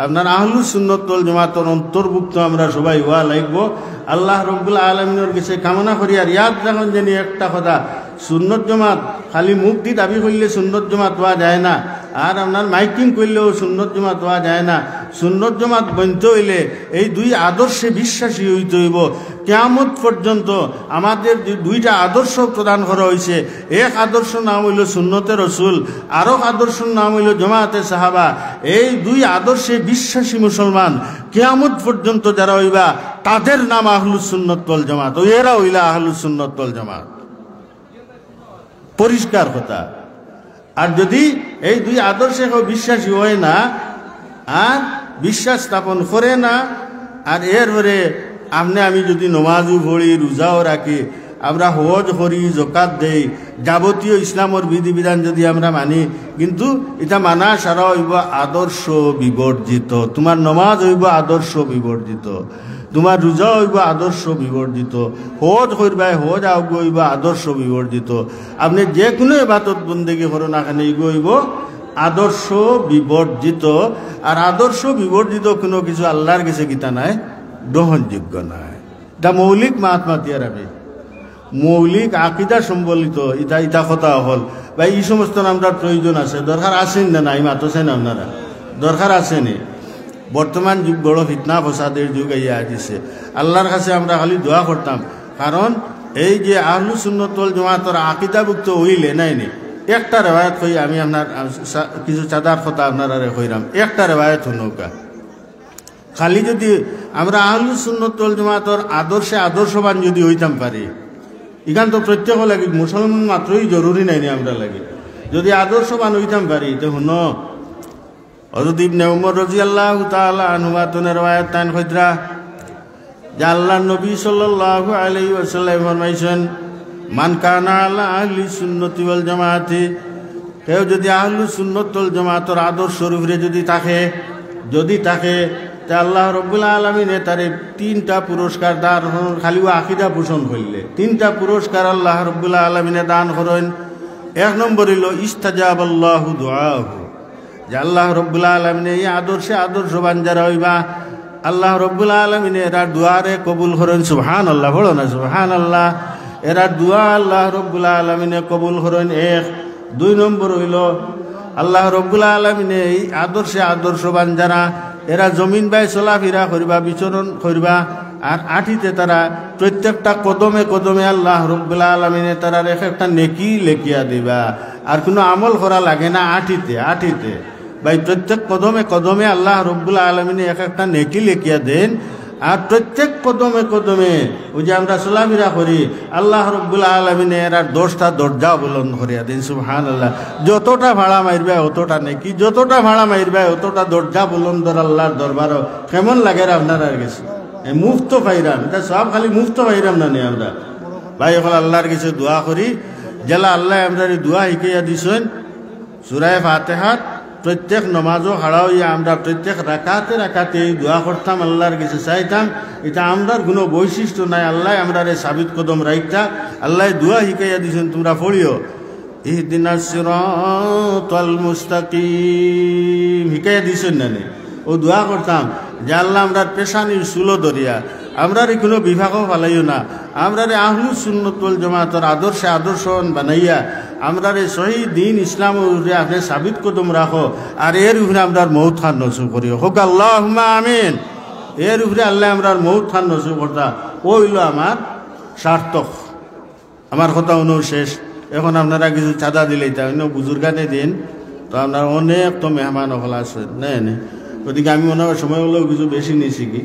আপনার আহলুস সুন্নাত ওয়াল জামাতর অন্তর্ভুক্ত আমরা সবাই হওয়া লাগব আল্লাহ রাব্বুল আলামিনের কাছে কামনা করি আর ইয়াদ রাখুন জানি একটা কথা সুন্নত জামাত খালি মুখ দি দাবি করলে সুন্নত জামাত হওয়া যায় না আর আপনার মাইকিং করলেও সুন্নত জামাত হওয়া যায় না সুন্নত জামাত বনতে হইলে এই দুই আদর্শে বিশ্বাসী হইতে হইব কিয়ামত পর্যন্ত আমাদের দুইটা আদর্শ প্রদান করা হয়েছে এক আদর্শ নাম হইল সুন্নতে রসুল আরো আদর্শ নাম হইল জামাতে সাহাবা এই দুই আদর্শে বিশ্বাসী মুসলমান কিয়ামত পর্যন্ত যারা হইবা তাদের নাম আহলুস সুন্নাত ওয়াল জামাত ও এরা হইলা আহলুস সুন্নাত ওয়াল জামাত পরিষ্কার কথা আর যদি এই দুই আদর্শে কেউ বিশ্বাসী হয় না আর বিশ্বাস স্থাপন করে না আর এরপরে আমি যদি নমাজও পড়ি রোজাও রাখি আমরা হজ করি যাকাত দেই যাবতীয় ইসলামের বিধিবিধান যদি আমরা মানি কিন্তু এটা মানা সারা হইব আদর্শ বিবর্জিত তোমার নমাজ হইব আদর্শ বিবর্জিত তোমার রোজা হইব আদর্শ বিবর্জিত হজ করবাই হজ আগ হইব আদর্শ বিবর্জিত আপনি যে কোনো ইবাদত বন্দেগী করুন না কেন এগো হইব আদর্শ বিবর্জিত আর আদর্শ বিবর্জিত কোনো কিছু আল্লাহর কাছে গীতা নাই গ্রহণযোগ্য নাই এটা মৌলিক মাহাত্মাতিয়ার আমি মৌলিক আকিদা সম্বলিত ইটা কথা হল বা এই সমস্ত আমরা প্রয়োজন আছে দরকার আছেন না নাই মাতছেন আপনারা দরকার আসেনি বর্তমান যুগ বড় ফিতনা ফসাদের যুগ আইয়া দিছে আল্লাহর কাছে আমরা খালি দোয়া করতাম কারণ এই যে আহলুস সুন্নাত ওয়াল জামাতের আকিদাভুক্ত হইলে নাই একটা রেওয়ায়ত কই আমি আপনার কিছু চাঁদার কথা আপনারা কইরাম একটা রেওয়ায়ত নৌকা খালি যদি আমরা আহলুস সুন্নাত ওয়াল জামাতের আদর্শে আদর্শবান যদি হইতাম পারি এখান তো প্রত্যেক লাগে মুসলমান মাত্রই জরুরি নাই আমরা লাগে যদি আদর্শবান হইতাম পারি তো শুন হযরত ইবনে উমর রাদিয়াল্লাহু তাআলা আনহু আতনের রিওয়ায়াত তান কইরা যে আল্লাহ নবী সাল্লাল্লাহু আলাইহি ওয়াসাল্লাম ফরমাইছেন, মান কানা আলা আহলি সুন্নতি ওয়াল জামাআতি, কেউ যদি আহলু সুন্নাত ওয়াল জামাআতের আদর্শ রূপে যদি থাকে তে আল্লাহ রাব্বুল আলামিন তারে তিনটা পুরস্কার দান করেন। খালি আকীদা পোষণ করলে তিনটা পুরস্কার আল্লাহ রাব্বুল আলামিন দান করেন। এক নম্বর হলো ইস্তাজাবাল্লাহু দুআহু, যে আল্লাহ রাব্বুল আলামিন এই আদর্শবান যারা হইবা আল্লাহ রাব্বুল আলামিন এরা দুয়ারে কবুল করেন। সুবহানাল্লাহ, বলো না সুবহানাল্লাহ। এরা দুয়া আল্লাহ রাব্বুল আলামিন কবুল করেন। এক। দুই নম্বর হইল আল্লাহ রাব্বুল আলামিন এই আদর্শবান যারা এরা জমিন বাই চলাফেরা করিবা, বিচরণ করিবা, আর আঠিতে তারা প্রত্যেকটা কদমে কদমে আল্লাহ রাব্বুল আলামিন তারা একটা নেকি লেখিয়া দিবা। আর কোনো আমল করা লাগে না, আঠিতে ভাই প্রত্যেক কদমে কদমে আল্লাহ রাব্বুল আলামিন একটা নেকি লেখিয়া দেন। আর প্রত্যেক কদমে কদমে ওই যে আমরা চলাফেরা করি আল্লাহ রাব্বুল আলামিন এরা 10টা দরজা বুলন্দ করিয়া দেন। সুবহানাল্লাহ। যতটা ভাড়া মারবে অতটা নেকি, যতটা ভাড়া মারবে অতটা দরজা বুলন্দ আল্লাহর দরবারও। কেমন লাগে আপনার আর গেছে মুফত পাইরাম, এটা সব খালি মুফত পাইরাম না নি আমরা ভাই। এখন আল্লাহর কাছে দোয়া করি, জেলা আল্লাহ আমরা দোয়া শিখাইয়া দিছেন সূরা ফাতিহাত। প্রত্যেক নমাজও হারা হইয়া আমরা প্রত্যেক রাকাতে এই দোয়া করতাম, আল্লাহর কাছে চাইতাম। এটা আমরার কোনো বৈশিষ্ট্য নাই, আল্লাহ আমরা সাবিত কদম রাখতা। আল্লাহ দোয়া শিখাইয়া দিছেন, তোমরা পড়িও ইহদিনাস সিরাতাল মুস্তাকিম, শিখাইয়া দিছেন না নি? ও দোয়া করতাম যে আল্লাহ আমরার পেশানির চুলো ধরিয়া আমরার কোনো বিভাগও ফালাইও না, আমরারে আহলু সুন্নাত ওয়াল জামাতের আদর্শ বানাইয়া আমরারে সহি দিন ইসলামের উপরে আপনি সাবিত কদম রাখো। আর এর উপরে আমরার মৌত খান নসিব করিও, হোক আল্লাহুম্মা আমিন। এর উপরে আল্লাহ আমরার মৌত খান নসিব করতা। ও হইল আমার সার্থক। আমার কথা অনু শেষ। এখন আপনারা কিছু চাঁদা দিলেই তা অন্য বুজুর্গানে দিন, তো আপনার অনেক তো মেহমান হল আসেন না, ওদিকে আমি মনে হয় সময় হলেও কিছু বেশি নিয়েছি কি।